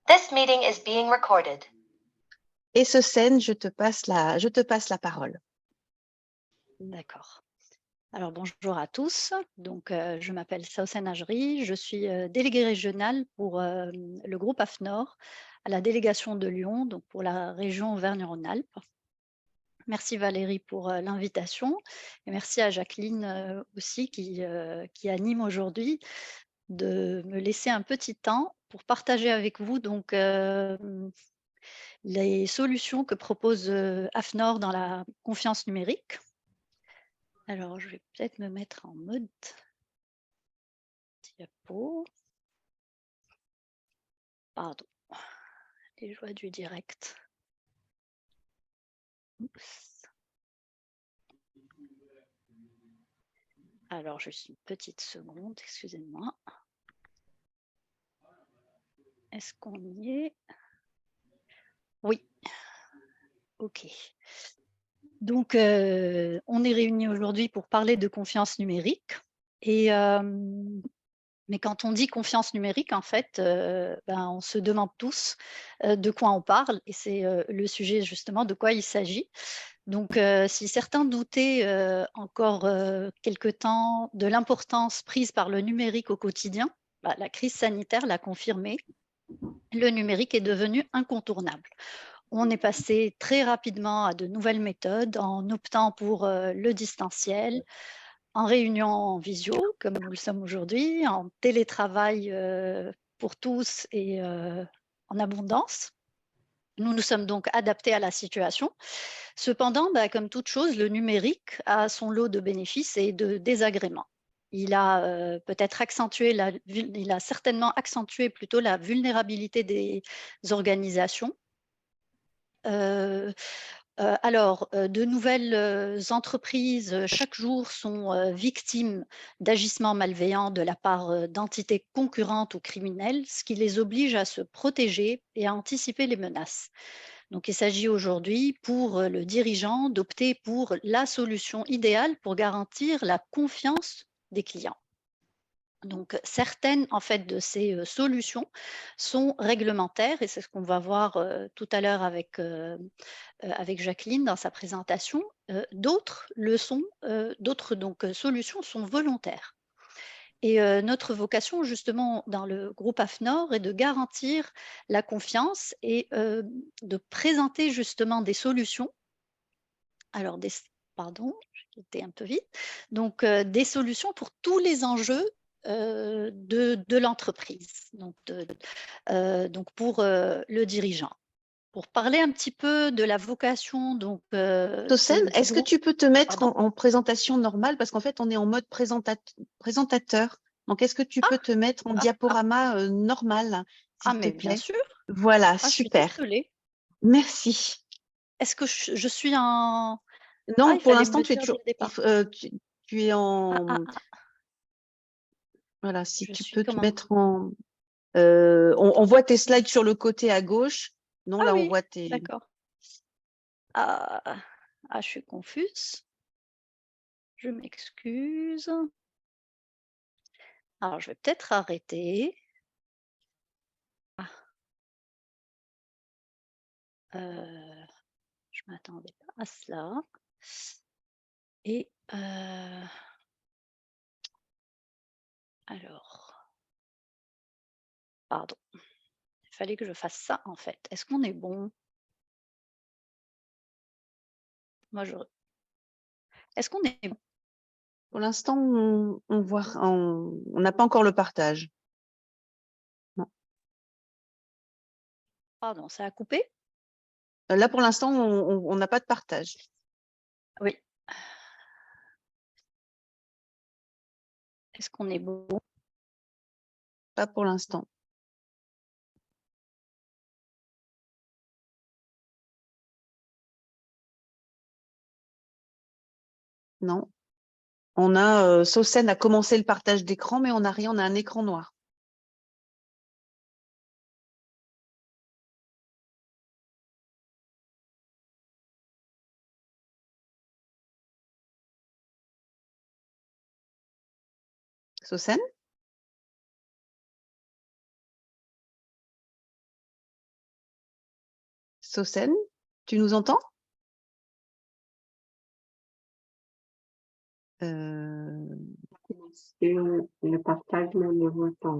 This meeting is being recorded. Et Saucène, je te passe la parole. D'accord. Alors bonjour à tous. Donc je m'appelle Saucène Ajri, je suis déléguée régionale pour le groupe AFNOR à la délégation de Lyon, donc pour la région Auvergne-Rhône-Alpes. Merci Valérie pour l'invitation et merci à Jacqueline aussi qui anime aujourd'hui de me laisser un petit temps pour partager avec vous donc les solutions que propose AFNOR dans la confiance numérique. Alors, je vais peut-être me mettre en mode diapo. Pardon, les joies du direct. Oups. Alors, juste une petite seconde, excusez-moi. Est-ce qu'on y est? Oui. OK. Donc, on est réunis aujourd'hui pour parler de confiance numérique. Et, mais quand on dit confiance numérique, en fait, on se demande tous de quoi on parle. Et c'est le sujet justement de quoi il s'agit. Donc, si certains doutaient encore quelque temps de l'importance prise par le numérique au quotidien, la crise sanitaire l'a confirmé. Le numérique est devenu incontournable. On est passé très rapidement à de nouvelles méthodes en optant pour le distanciel, en réunion en visio, comme nous le sommes aujourd'hui, en télétravail pour tous et en abondance. Nous nous sommes donc adaptés à la situation. Cependant, comme toute chose, le numérique a son lot de bénéfices et de désagréments. Il a peut-être il a certainement accentué plutôt la vulnérabilité des organisations. De nouvelles entreprises chaque jour sont victimes d'agissements malveillants de la part d'entités concurrentes ou criminelles, ce qui les oblige à se protéger et à anticiper les menaces. Donc, il s'agit aujourd'hui pour le dirigeant d'opter pour la solution idéale pour garantir la confiance des clients. Donc, certaines en fait, de ces solutions sont réglementaires et c'est ce qu'on va voir tout à l'heure avec Jacqueline dans sa présentation. D'autres le sont, d'autres solutions sont volontaires. Et notre vocation, justement, dans le groupe AFNOR est de garantir la confiance et de présenter justement des solutions. Alors, pardon, j'ai été un peu vite. Donc, des solutions pour tous les enjeux de l'entreprise, donc pour le dirigeant. Pour parler un petit peu de la vocation Saucène, est-ce que tu peux te mettre en présentation normale? Parce qu'en fait, on est en mode présentateur. Donc, est-ce que tu peux te mettre en diaporama normal, s'il te mais plaît? bien sûr. Voilà, super. Je suis désolée. Merci. Est-ce que je suis en… Non, pour l'instant, tu es toujours… tu es en… Voilà, si tu peux te mettre en… on voit tes slides sur le côté à gauche. Non, là, on voit tes… D'accord. Je suis confuse. Je m'excuse. Alors, je vais peut-être arrêter. Je ne m'attendais pas à cela. Et alors, pardon. Il fallait que je fasse ça, en fait. Est-ce qu'on est bon? Moi, Est-ce qu'on est bon? Pour l'instant, on n'a pas encore le partage. Non. Pardon, ça a coupé? Là, pour l'instant, on n'a pas de partage. Oui. Est-ce qu'on est bon? Pas pour l'instant. Non. On a, Saucène a commencé le partage d'écran, mais on n'a rien, on a un écran noir. Saucène? Sosen, tu nous entends? Le partage, mais on ne voit pas.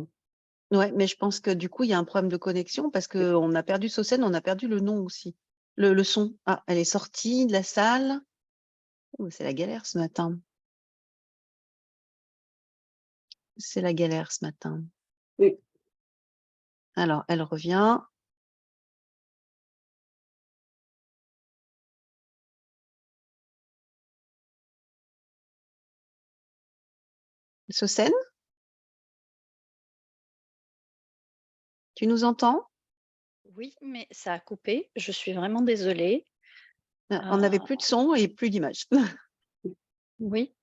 Ouais, mais je pense que du coup, il y a un problème de connexion parce qu'on a perdu Sosen, on a perdu le nom aussi. Le son. Ah, elle est sortie de la salle. Oh, c'est la galère ce matin. C'est la galère ce matin. Oui. Alors, elle revient. Sosen, tu nous entends? Oui, mais ça a coupé. Je suis vraiment désolée. On n'avait plus de son et plus d'image. Oui.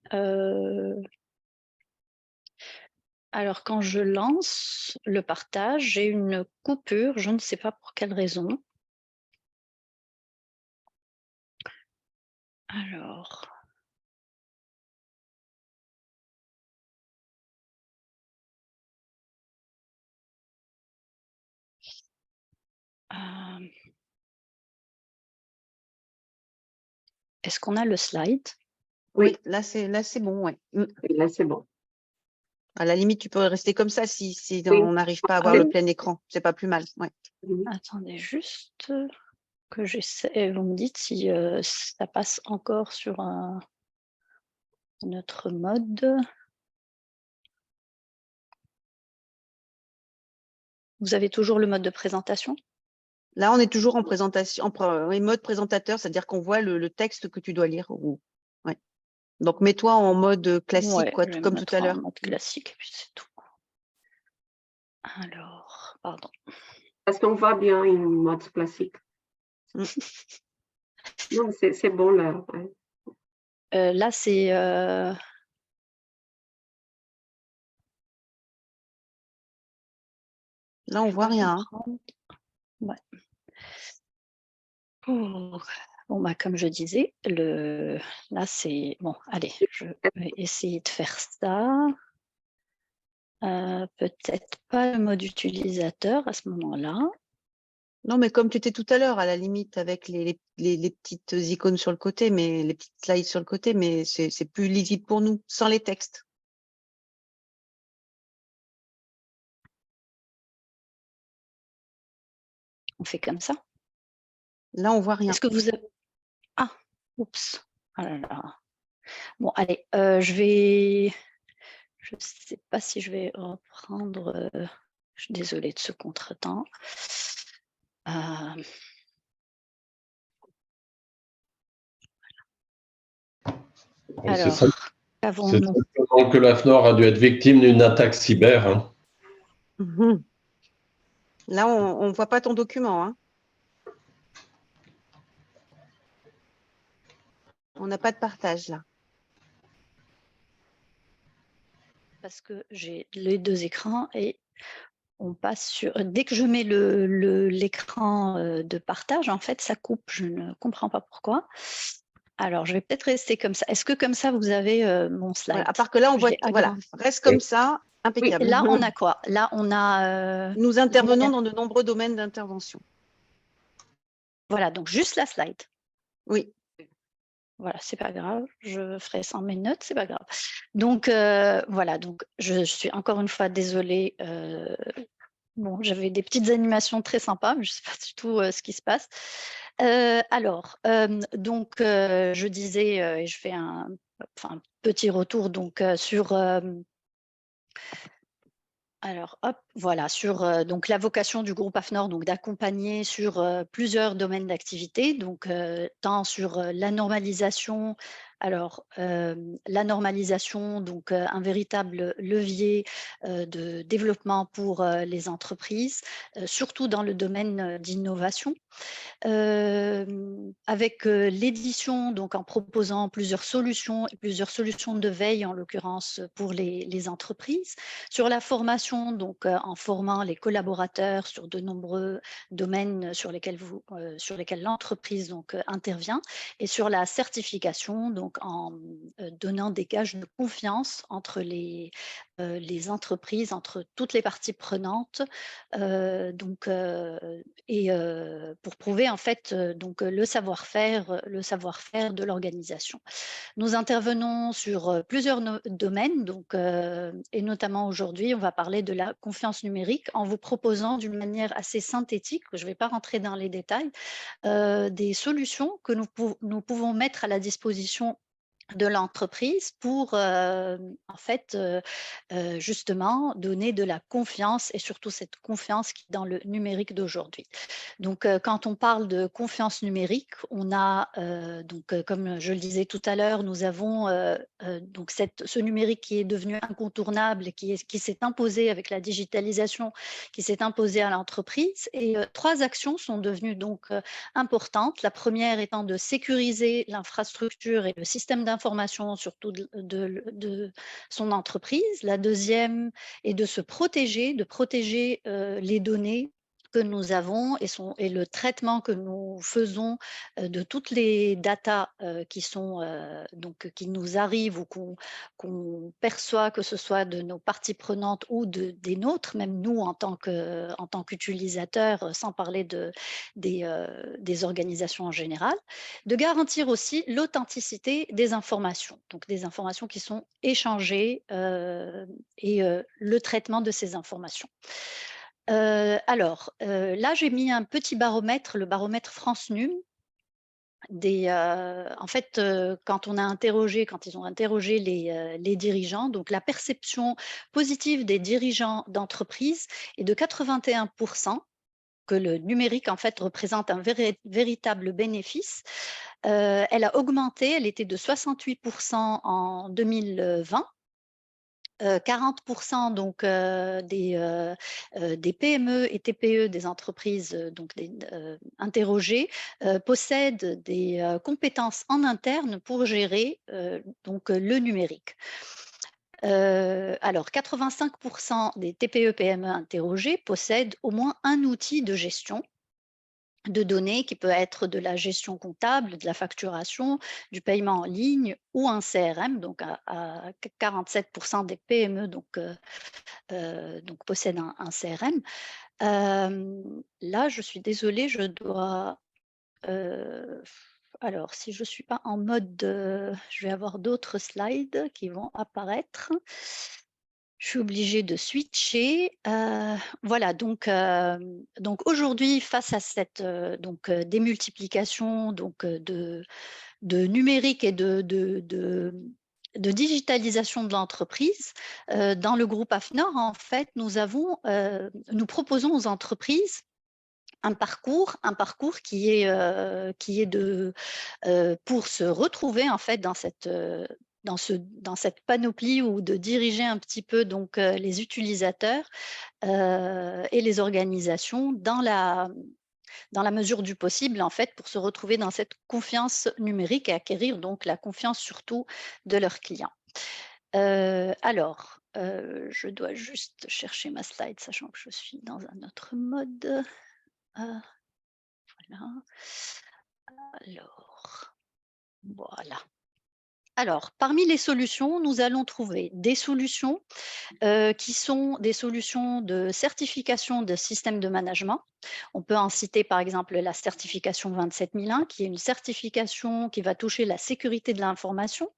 Alors, quand je lance le partage, j'ai une coupure. Je ne sais pas pour quelle raison. Alors. Est-ce qu'on a le slide? Oui, là c'est bon, ouais. Et là, c'est bon. À la limite, tu peux rester comme ça si Oui. on n'arrive pas à avoir le plein écran. C'est pas plus mal. Ouais. Attendez juste que j'essaie. Vous me dites si ça passe encore sur un autre mode. Vous avez toujours le mode de présentation? Là, on est toujours en présentation, en mode présentateur, c'est-à-dire qu'on voit le texte que tu dois lire. Ouais. Donc, mets-toi en mode classique, Ouais, quoi, je vais comme me tout à mettre en l'heure. mode classique, et puis c'est tout. Alors, pardon. Parce qu'on voit bien une mode classique. Non, c'est bon là. Ouais. Là, c'est. Là, on voit rien. Ouais. Bon, bah, comme je disais, là, c'est. Bon, allez, je vais essayer de faire ça. Peut-être pas le mode utilisateur à ce moment-là. Non, mais comme tu étais tout à l'heure, à la limite, avec les petites icônes sur le côté, mais les petites slides sur le côté, mais c'est plus lisible pour nous, sans les textes. On fait comme ça. Là, on voit rien. Est-ce que vous avez. Ah, oups. Ah là là. Bon, allez, je ne sais pas si je vais reprendre. Je suis désolée de ce contretemps. C'est ça. Alors, qu'avons-nous? C'est que l'AFNOR a dû être victime d'une attaque cyber. Hein. Là, on ne voit pas ton document. Hein. On n'a pas de partage là. Parce que j'ai les deux écrans et on passe sur. Dès que je mets l'écran de partage, en fait, ça coupe. Je ne comprends pas pourquoi. Alors, je vais peut-être rester comme ça. Est-ce que comme ça, vous avez mon slide? Voilà, à part que là, on voit. Voilà, reste comme ça, impeccable. Oui, là, on a quoi? Là, on a. Nous intervenons dans de nombreux domaines d'intervention. Voilà, donc juste la slide. Oui. Voilà, c'est pas grave, je ferai sans mes notes, c'est pas grave. Donc voilà, donc je suis encore une fois désolée. Bon, j'avais des petites animations très sympas, mais je ne sais pas du tout ce qui se passe. Alors, donc je disais, et je fais un petit retour donc sur. Alors, hop, voilà, sur donc la vocation du groupe AFNOR, donc d'accompagner sur plusieurs domaines d'activité, donc tant sur la normalisation. Alors, la normalisation, donc un véritable levier de développement pour les entreprises, surtout dans le domaine d'innovation. Avec l'édition, donc en proposant plusieurs solutions de veille, en l'occurrence pour les entreprises. Sur la formation, donc en formant les collaborateurs sur de nombreux domaines sur lesquels l'entreprise donc intervient. Et sur la certification, donc donc en donnant des gages de confiance entre les entreprises, entre toutes les parties prenantes, pour prouver en fait donc le savoir-faire de l'organisation. Nous intervenons sur plusieurs domaines, donc, et notamment aujourd'hui, on va parler de la confiance numérique en vous proposant d'une manière assez synthétique, je ne vais pas rentrer dans les détails, des solutions que nous pouvons mettre à la disposition de l'entreprise pour en fait justement donner de la confiance et surtout cette confiance qui est dans le numérique d'aujourd'hui. Donc quand on parle de confiance numérique, on a comme je le disais tout à l'heure, nous avons donc ce numérique qui est devenu incontournable, qui s'est imposé avec la digitalisation, qui s'est imposé à l'entreprise, et 3 actions sont devenues donc importantes. La première étant de sécuriser l'infrastructure et le système d'information surtout de son entreprise. La deuxième est de se protéger, les données que nous avons et le traitement que nous faisons de toutes les datas qui nous arrivent ou qu'on perçoit, que ce soit de nos parties prenantes ou des nôtres, même nous en tant qu'utilisateurs, sans parler des organisations en général, de garantir aussi l'authenticité des informations, donc des informations qui sont échangées le traitement de ces informations. Là, j'ai mis un petit baromètre, le baromètre France Num. En fait, quand ils ont interrogé les dirigeants, donc la perception positive des dirigeants d'entreprise est de 81%, que le numérique en fait représente un véritable bénéfice. Elle a augmenté, elle était de 68% en 2020. 40% donc des PME et TPE, des entreprises interrogées, possèdent des compétences en interne pour gérer donc le numérique. Alors 85% des TPE-PME interrogées possèdent au moins un outil de gestion de données qui peut être de la gestion comptable, de la facturation, du paiement en ligne ou un CRM. Donc à 47% des PME donc possèdent un CRM. Là, je suis désolée, je dois alors, si je ne suis pas en mode, je vais avoir d'autres slides qui vont apparaître. Je suis obligée de switcher. Voilà, donc aujourd'hui, face à cette démultiplication de numérique et de digitalisation de l'entreprise, dans le groupe AFNOR, en fait, nous proposons aux entreprises un parcours qui est pour se retrouver en fait dans cette panoplie ou de diriger un petit peu donc les utilisateurs et les organisations dans la mesure du possible en fait pour se retrouver dans cette confiance numérique et acquérir donc la confiance surtout de leurs clients. Je dois juste chercher ma slide sachant que je suis dans un autre mode. Voilà. Alors, parmi les solutions, nous allons trouver des solutions qui sont des solutions de certification de système de management. On peut en citer par exemple la certification 27001, qui est une certification qui va toucher la sécurité de l'information.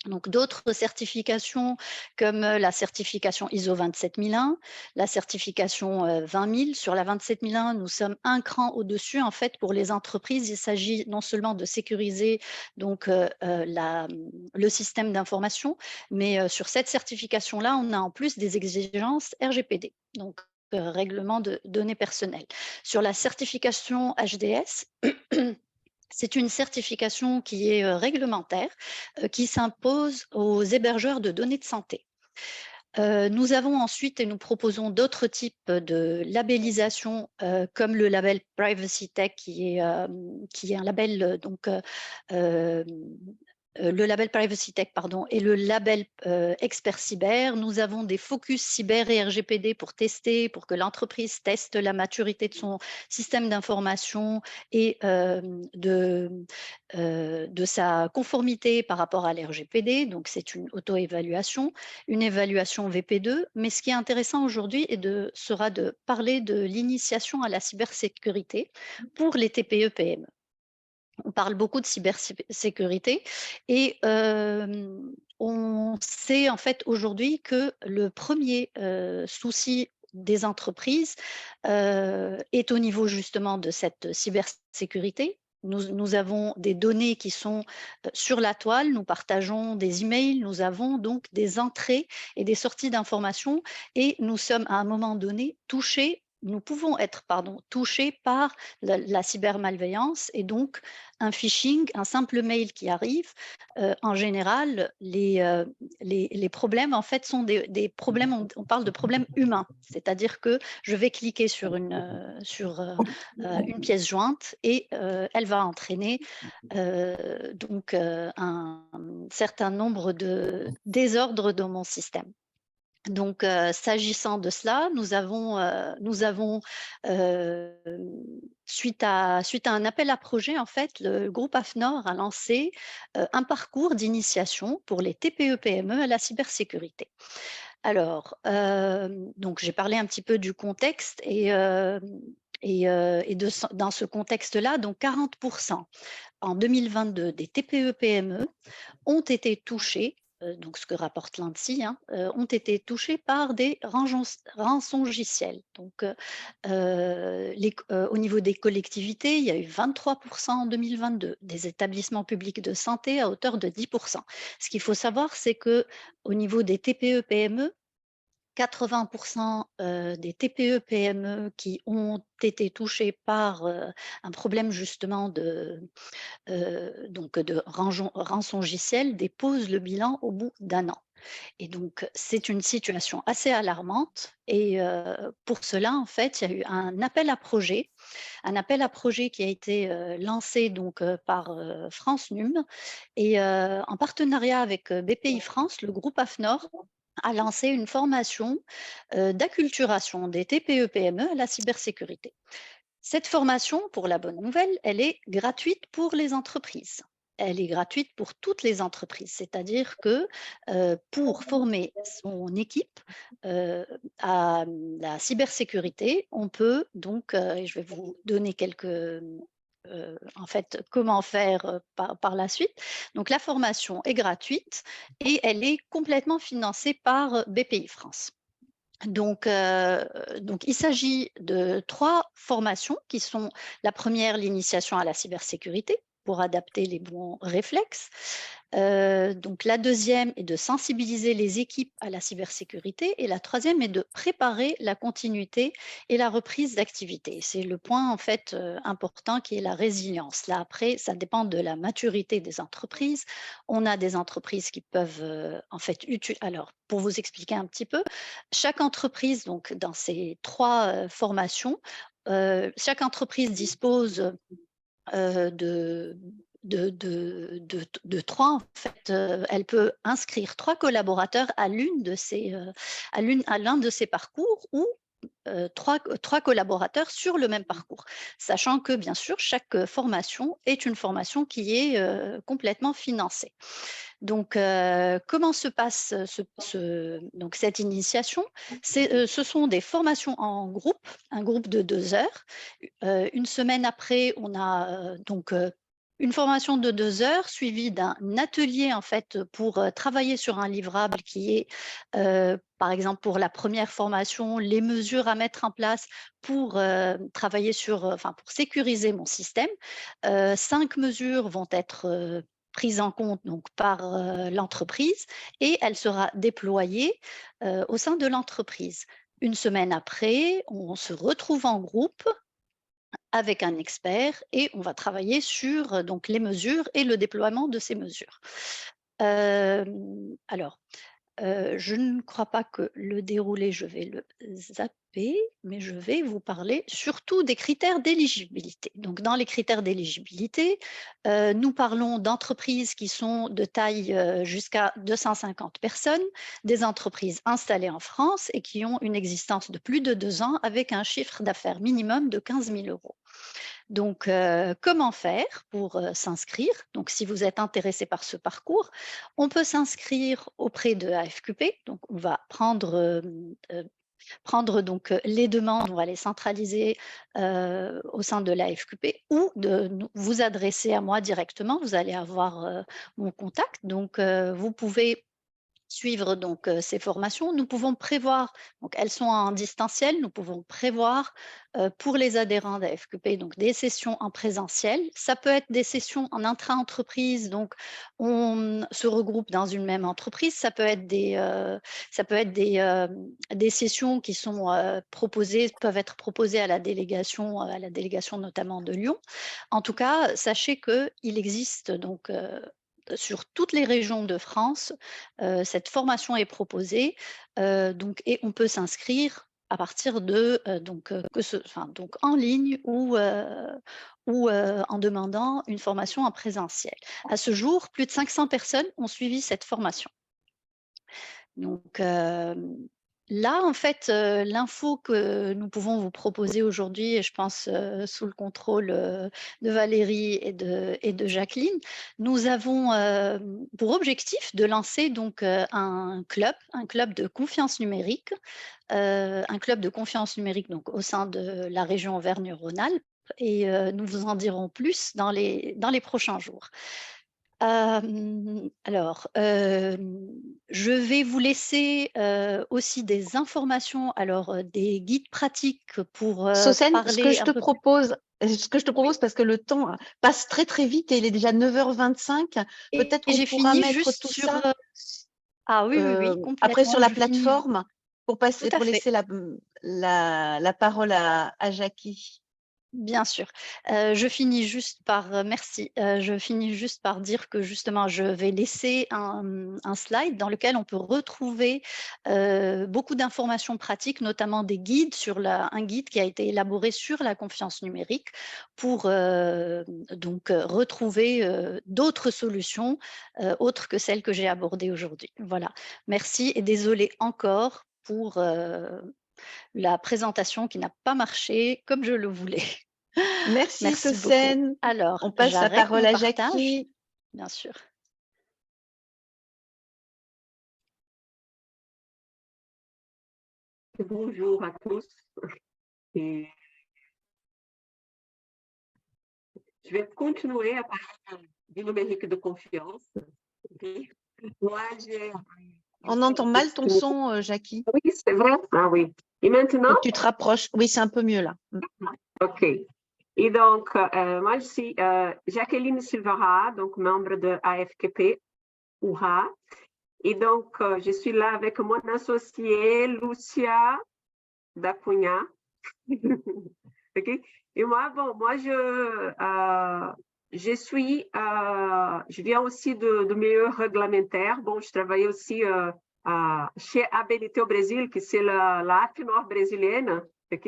Donc d'autres certifications comme la certification ISO 27001, la certification 20000. Sur la 27001, nous sommes un cran au-dessus en fait pour les entreprises. Il s'agit non seulement de sécuriser donc le système d'information, mais sur cette certification-là, on a en plus des exigences RGPD, donc règlement de données personnelles. Sur la certification HDS, c'est une certification qui est réglementaire, qui s'impose aux hébergeurs de données de santé. Nous avons ensuite et nous proposons d'autres types de labellisation comme le label Privacy Tech qui est un label le label Privacy Tech, pardon, et le label Expert Cyber. Nous avons des focus cyber et RGPD pour tester, pour que l'entreprise teste la maturité de son système d'information et de sa conformité par rapport à l'RGPD. Donc, c'est une auto-évaluation, une évaluation VP2. Mais ce qui est intéressant aujourd'hui sera de parler de l'initiation à la cybersécurité pour les TPE-PME. On parle beaucoup de cybersécurité et on sait en fait aujourd'hui que le premier souci des entreprises est au niveau justement de cette cybersécurité. Nous avons des données qui sont sur la toile, nous partageons des emails, nous avons donc des entrées et des sorties d'informations et nous sommes à un moment donné touchés. Nous pouvons être touchés par la cybermalveillance et donc un phishing, un simple mail qui arrive. En général, les problèmes en fait sont des problèmes, on parle de problèmes humains, c'est-à-dire que je vais cliquer sur une pièce jointe et elle va entraîner donc un certain nombre de désordres dans mon système. Donc, s'agissant de cela, nous avons suite à un appel à projet, en fait, le groupe AFNOR a lancé un parcours d'initiation pour les TPE-PME à la cybersécurité. Alors, donc j'ai parlé un petit peu du contexte dans ce contexte-là, donc 40% en 2022 des TPE-PME ont été touchés, donc ce que rapporte l'ANSSI, ont été touchés par des rançongiciels. Donc, au niveau des collectivités, il y a eu 23% en 2022, des établissements publics de santé à hauteur de 10%. Ce qu'il faut savoir, c'est qu'au niveau des TPE-PME, 80% des TPE-PME qui ont été touchés par un problème justement de rançongiciel déposent le bilan au bout d'un an. Et donc, c'est une situation assez alarmante. Et pour cela, en fait, il y a eu un appel à projet qui a été lancé donc par France Num et en partenariat avec BPI France, le groupe AFNOR a lancé une formation d'acculturation des TPE-PME à la cybersécurité. Cette formation, pour la bonne nouvelle, elle est gratuite pour les entreprises. Elle est gratuite pour toutes les entreprises, c'est-à-dire que pour former son équipe à la cybersécurité, on peut donc, je vais vous donner quelques en fait, comment faire par la suite. Donc, la formation est gratuite et elle est complètement financée par BPI France. Donc, il s'agit de 3 formations qui sont la première, l'initiation à la cybersécurité pour adapter les bons réflexes. Donc, la deuxième est de sensibiliser les équipes à la cybersécurité et la troisième est de préparer la continuité et la reprise d'activité. C'est le point en fait important qui est la résilience. Là, après, ça dépend de la maturité des entreprises. On a des entreprises qui peuvent en fait alors, pour vous expliquer un petit peu, chaque entreprise, donc dans ces 3 formations, chaque entreprise dispose de 3, en fait, elle peut inscrire 3 collaborateurs à l'un de ces parcours ou 3 collaborateurs sur le même parcours, sachant que bien sûr chaque formation est une formation qui est complètement financée. Donc, comment se passe donc cette initiation? Ce sont des formations en groupe, un groupe de 2 heures. Une semaine après, on a donc une formation de 2 heures suivie d'un atelier en fait pour travailler sur un livrable qui est, par exemple, pour la première formation, les mesures à mettre en place pour travailler pour sécuriser mon système. 5 mesures vont être prise en compte donc par l'entreprise et elle sera déployée au sein de l'entreprise. Une semaine après, on se retrouve en groupe avec un expert et on va travailler sur donc les mesures et le déploiement de ces mesures. Alors, Je ne crois pas que le déroulé, je vais le zapper, mais je vais vous parler surtout des critères d'éligibilité. Donc, dans les critères d'éligibilité, nous parlons d'entreprises qui sont de taille jusqu'à 250 personnes, des entreprises installées en France et qui ont une existence de plus de 2 ans avec un chiffre d'affaires minimum de 15 000 €. Donc, comment faire pour s'inscrire? Donc, si vous êtes intéressé par ce parcours, on peut s'inscrire auprès de AFQP. Donc, on va prendre donc les demandes, on va les centraliser au sein de l'AFQP ou vous adresser à moi directement. Vous allez avoir mon contact. Donc, vous pouvez suivre donc ces formations. Nous pouvons prévoir, donc elles sont en distanciel, nous pouvons prévoir pour les adhérents d'AFQP donc des sessions en présentiel. Ça peut être des sessions en intra-entreprise, donc on se regroupe dans une même entreprise. Ça peut être des sessions qui sont peuvent être proposées à la délégation notamment de Lyon. En tout cas, sachez qu'il existe donc sur toutes les régions de France, cette formation est proposée donc, et on peut s'inscrire à partir de donc en ligne ou en demandant une formation en présentiel. À ce jour, plus de 500 personnes ont suivi cette formation. Donc là, en fait, l'info que nous pouvons vous proposer aujourd'hui, et je pense sous le contrôle de Valérie et de Jacqueline, nous avons pour objectif de lancer donc un club de confiance numérique, donc au sein de la région Auvergne-Rhône-Alpes, et nous vous en dirons plus dans les prochains jours. Alors, je vais vous laisser aussi des informations, alors des guides pratiques pour Sosen, parler ce que je un te peu. propose, parce que le temps passe très très vite et il est déjà 9h25, peut-être Et qu'on j'ai pourra fini mettre juste tout sur. ça Ah oui, oui, oui, après sur complètement. la Je finis. plateforme pour Tout à fait. laisser la parole à Jackie. Bien sûr. Je finis juste par merci. Je finis juste par dire que justement, je vais laisser un slide dans lequel on peut retrouver beaucoup d'informations pratiques, notamment des guides un guide qui a été élaboré sur la confiance numérique pour donc retrouver d'autres solutions autres que celles que j'ai abordées aujourd'hui. Voilà. Merci et désolée encore pour la présentation qui n'a pas marché comme je le voulais. Merci Merci beaucoup. Sosen. Alors, On passe la j'arrête parole mon à partage, Jackie. bien sûr. Bonjour à tous. Et je vais continuer à parler du numérique de confiance. Okay. Moi, On entend mal ton son, Jackie. Oui, c'est vrai. Ah oui. Et maintenant? Faut que tu te rapproches. Oui, c'est un peu mieux là. OK. Et donc, moi, je suis Jacqueline Silvera, donc membre de AFQP, UHA. Et donc, je suis là avec mon associée, Lucia da Cunha. OK? Et moi, je viens aussi do milieu réglementaire. Bon, je travaille aussi chez ABNT au Brésil, que c'est la AFNOR brésilienne. OK?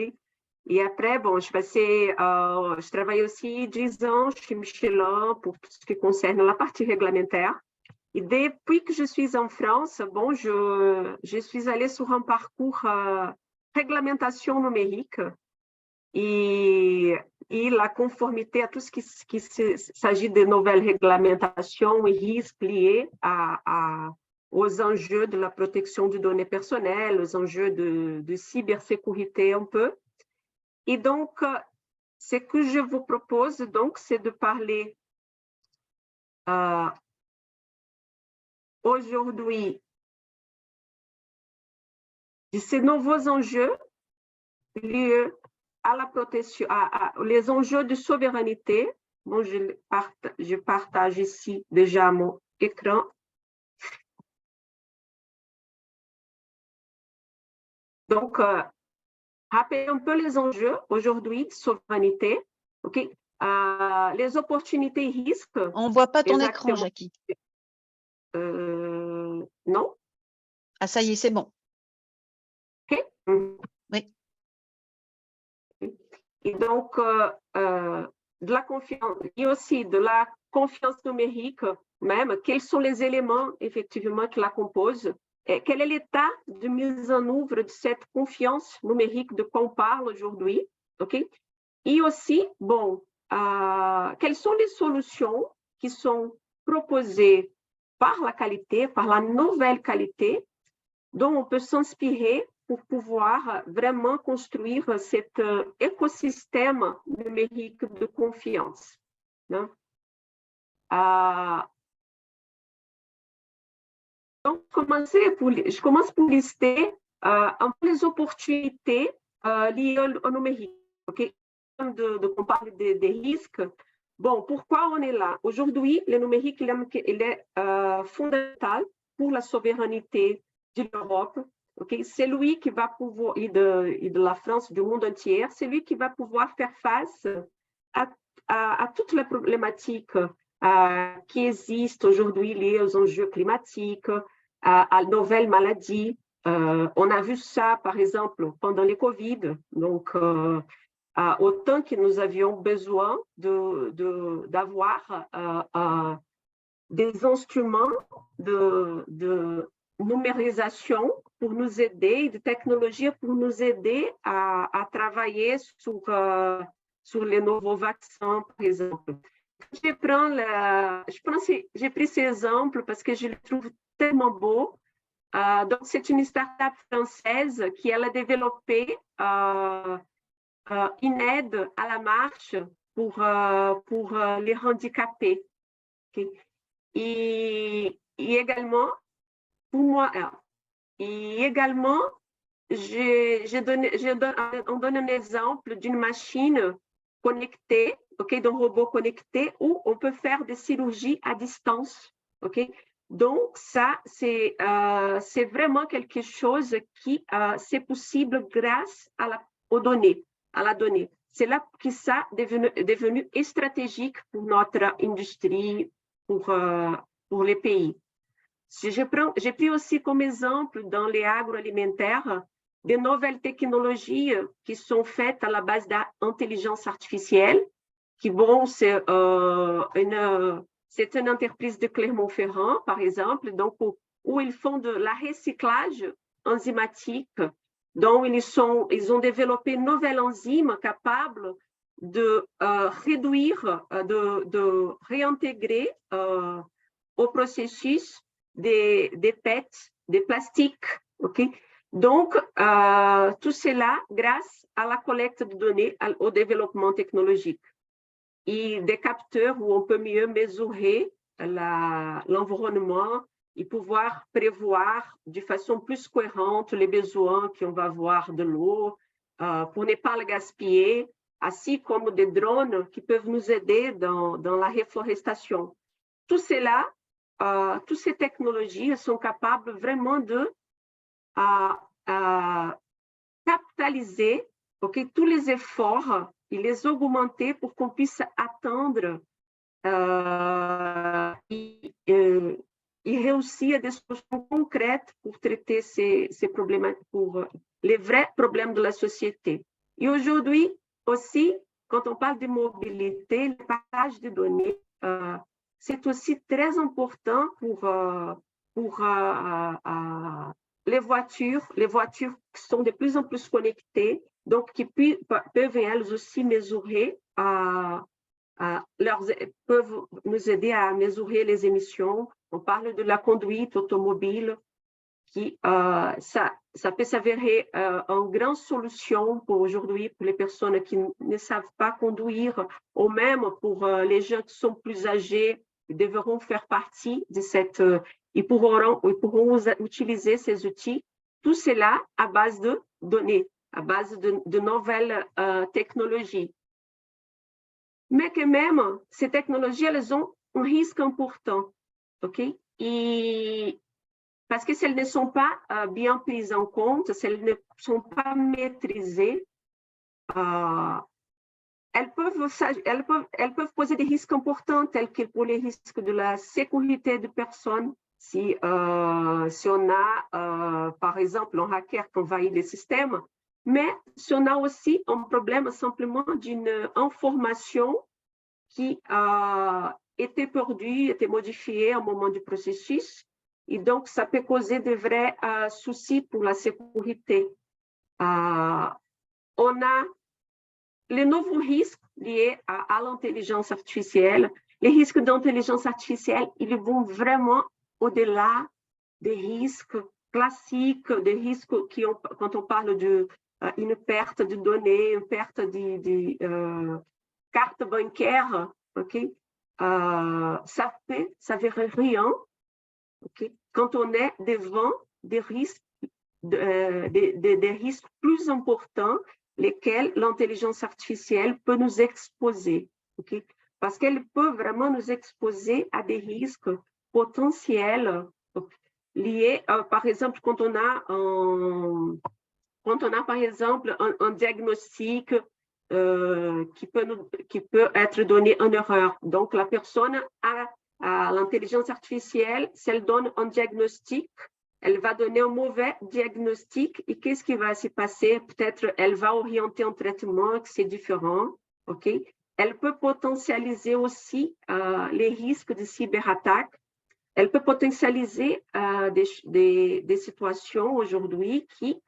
Et après, bon, je travaille aussi 10 ans chez Michelin pour tout ce qui concerne la partie réglementaire. Et depuis que je suis en France, bon, je suis allée sur un parcours réglementation numérique et la conformité à tout ce qui s'agit de nouvelles réglementations et risques liés aux enjeux de la protection des données personnelles, aux enjeux de cybersécurité un peu. Et donc, ce que je vous propose, donc, c'est de parler aujourd'hui de ces nouveaux enjeux liés à la protection, les enjeux de souveraineté. Bon, je partage ici déjà mon écran. Donc, rappelez un peu les enjeux aujourd'hui de souveraineté. OK? Les opportunités et risques. On ne voit pas ton écran, Jackie. Non? Ah, ça y est, c'est bon. OK? Oui. Et donc, de la confiance, et aussi de la confiance numérique même, quels sont les éléments effectivement qui la composent, et quel est l'état de mise en œuvre de cette confiance numérique de quoi on parle aujourd'hui, ok? Et aussi, bon, quelles sont les solutions qui sont proposées par la qualité, par la nouvelle qualité, dont on peut s'inspirer pour pouvoir vraiment construire cet écosystème numérique de confiance. Né? Donc, je commence pour lister un peu les opportunités liées au numérique. Okay? On parle des risques. Bon, pourquoi on est là? Aujourd'hui, le numérique il est fondamental pour la souveraineté de l'Europe. Okay? C'est lui qui va pouvoir, et de la France, du monde entier, c'est lui qui va pouvoir faire face à toutes les problématiques qui existent aujourd'hui liées aux enjeux climatiques, à nouvelles maladies. On a vu ça, par exemple, pendant les Covid. Donc, autant que nous avions besoin d'avoir des instruments de numérisation pour nous aider, de technologie pour nous aider à travailler sur les nouveaux vaccins, par exemple. J'ai pris ces exemples parce que je les trouve tellement beaux. Donc, c'est une start-up française qui elle a développé une aide à la marche pour les handicapés. Okay? Et également, pour moi, on donne un exemple d'une machine connectée, okay, d'un robot connecté où on peut faire des chirurgies à distance. Okay? Donc, ça, c'est vraiment quelque chose qui c'est possible grâce aux données, à la donnée. C'est là que ça est devenu stratégique pour notre industrie, pour les pays. J'ai pris aussi comme exemple dans les agroalimentaires des nouvelles technologies qui sont faites à la base d'intelligence artificielle, qui vont, c'est une entreprise de Clermont-Ferrand, par exemple, donc où ils font de la recyclage enzymatique, dont ils ont développé une nouvelle enzyme capable de réduire, de réintégrer au processus des PET, des plastiques. Okay? Donc, tout cela grâce à la collecte de données, au développement technologique et des capteurs où on peut mieux mesurer l'environnement et pouvoir prévoir de façon plus cohérente les besoins qu'on va avoir de l'eau pour ne pas le gaspiller, ainsi comme des drones qui peuvent nous aider dans la reforestation. Tout cela, toutes ces technologies sont capables vraiment de capitaliser tous les efforts et les augmenter pour qu'on puisse atteindre et réussir des solutions concrètes pour traiter ces problèmes, pour les vrais problèmes de la société. Et aujourd'hui aussi, quand on parle de mobilité, le partage de données, c'est aussi très important pour les voitures qui sont de plus en plus connectées, donc qui peuvent elles aussi mesurer, peuvent nous aider à mesurer les émissions. On parle de la conduite automobile, qui ça peut s'avérer une grande solution pour aujourd'hui pour les personnes qui ne savent pas conduire, ou même pour les gens qui sont plus âgés, ils devront faire partie de cette, ils pourront utiliser ces outils, tout cela à base de données, à base de nouvelles technologies. Mais quand même, ces technologies, elles ont un risque important, ok? Et parce que si elles ne sont pas bien prises en compte, si elles ne sont pas maîtrisées, elles peuvent poser des risques importants, tels que pour les risques de la sécurité des personnes, si on a, par exemple, un hacker qui envahit les systèmes, mais si on a aussi un problème simplement d'une information qui était perdue, était modifiée au moment du processus, et donc ça peut causer de vrais soucis pour la sécurité. On a les nouveaux risques liés à l'intelligence artificielle. Les risques d'intelligence artificielle, ils vont vraiment au-delà des risques classiques, des risques quand on parle d'une perte de données, une perte de carte bancaire, ok? Ça s'avérer rien, ok? Quand on est devant des risques, des risques plus importants, lesquels l'intelligence artificielle peut nous exposer, ok? Parce qu'elle peut vraiment nous exposer à des risques potentiels liés, par exemple, quand on a par exemple un diagnostic qui peut être donné en erreur. Donc, la personne a l'intelligence artificielle, si elle donne un diagnostic, elle va donner un mauvais diagnostic et qu'est-ce qui va se passer? Peut-être elle va orienter un traitement que c'est différent, ok? Elle peut potentialiser aussi les risques de cyberattaque. Elle peut potentialiser des situations aujourd'hui qui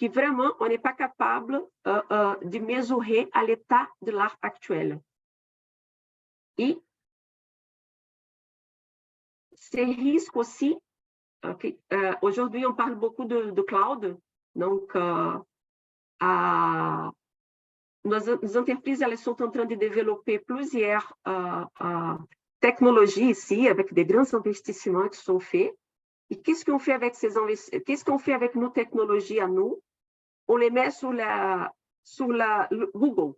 vraiment, on n'est pas capable de mesurer à l'état de l'art actuel. Et ces risques aussi, okay, aujourd'hui, on parle beaucoup de cloud. Donc, nos entreprises, elles sont en train de développer plusieurs technologies ici, avec des grands investissements qui sont faits. Et qu'est-ce qu'on fait avec ces investissements? Qu'est-ce qu'on fait avec nos technologies à nous? On les met sur le Google.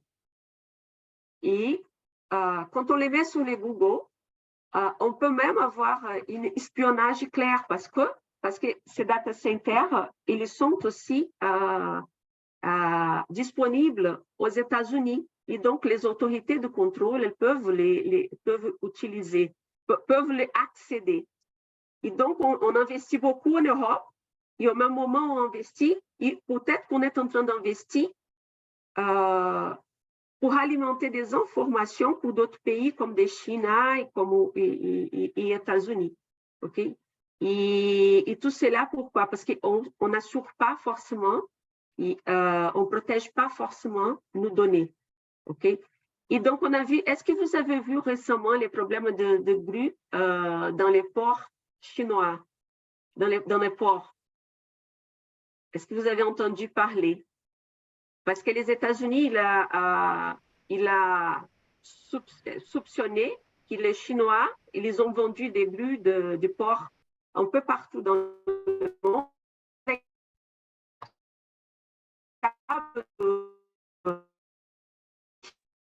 Et quand on les met sur les Google, on peut même avoir un espionnage clair parce que ces data centers, ils sont aussi disponibles aux États-Unis. Et donc, les autorités de contrôle, elles peuvent peuvent utiliser, peuvent les accéder. Et donc, on investit beaucoup en Europe et au même moment, on investit, et peut-être qu'on est en train d'investir pour alimenter des informations pour d'autres pays comme des Chine et États-Unis. Okay? Et tout cela, pourquoi? Parce qu'on n'assure pas forcément, et, on ne protège pas forcément nos données. Okay? Et donc, on a vu, est-ce que vous avez vu récemment les problèmes de grues dans les ports chinois, dans les ports? Est-ce que vous avez entendu parler? Parce que les États-Unis, il a soupçonné que les Chinois, ils ont vendu des grues de porc un peu partout dans le monde.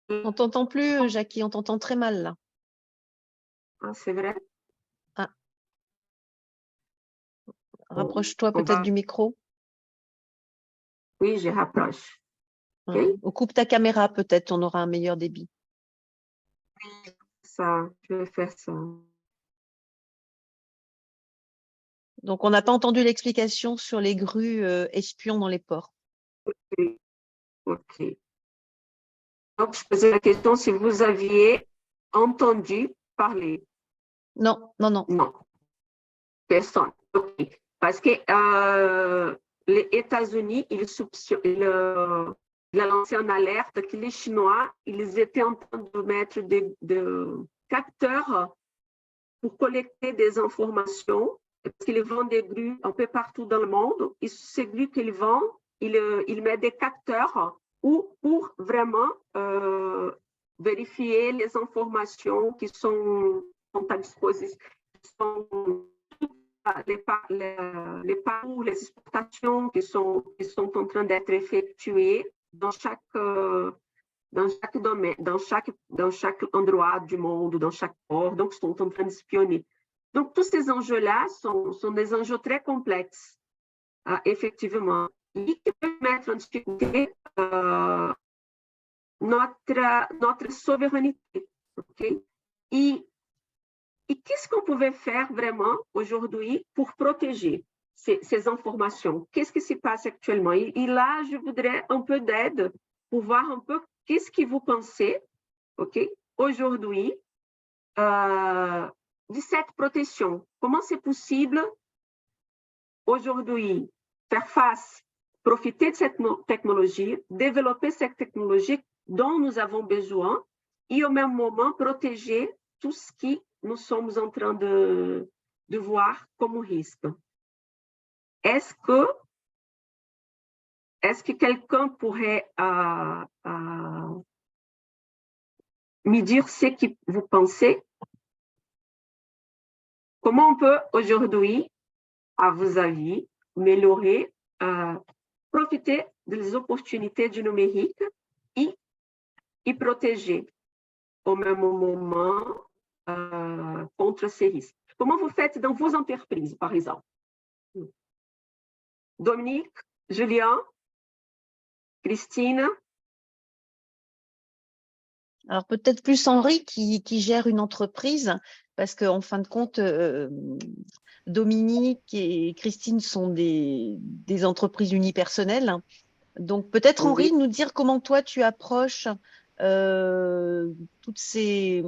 On t'entend plus, Jackie, on t'entend très mal là. Ah, c'est vrai? Ah. Rapproche-toi peut-être du micro. Oui, je rapproche. Okay. Ou coupe ta caméra peut-être, on aura un meilleur débit. Ça, je vais faire ça. Donc, on n'a pas entendu l'explication sur les grues espions dans les ports. OK. Donc, je posais la question si vous aviez entendu parler. Non. Non. Personne. OK. Parce que les États-Unis, il a lancé une alerte que les Chinois, ils étaient en train de mettre des capteurs pour collecter des informations, parce qu'ils vendent des grues un peu partout dans le monde. Et ces grues qu'ils vendent, ils mettent des capteurs pour vraiment vérifier les informations qui sont à disposition, les parcours, les exportations qui sont en train d'être effectuées dans chaque domaine, dans chaque endroit du monde, dans chaque port, donc sont en train d'espionner. Donc, tous ces enjeux-là sont des enjeux très complexes, effectivement, et qui peuvent mettre en difficulté notre souveraineté. Okay? Et Et qu'est-ce qu'on pouvait faire vraiment aujourd'hui pour protéger ces informations? Qu'est-ce qui se passe actuellement? Et là, je voudrais un peu d'aide pour voir un peu qu'est-ce que vous pensez, ok, aujourd'hui, de cette protection. Comment c'est possible aujourd'hui faire face, profiter de cette technologie, développer cette technologie dont nous avons besoin et au même moment protéger tout ce que nous sommes en train de voir comme risque. Est-ce que quelqu'un pourrait me dire ce que vous pensez? Comment on peut aujourd'hui, à vos avis, améliorer, profiter des opportunités du numérique et protéger au même moment contre ces risques? Comment vous faites dans vos entreprises, par exemple? Dominique, Julien, Christine? Alors peut-être plus Henri qui gère une entreprise, parce qu'en fin de compte, Dominique et Christine sont des entreprises unipersonnelles. Donc peut-être Oui. Henri, nous dire comment toi tu approches toutes ces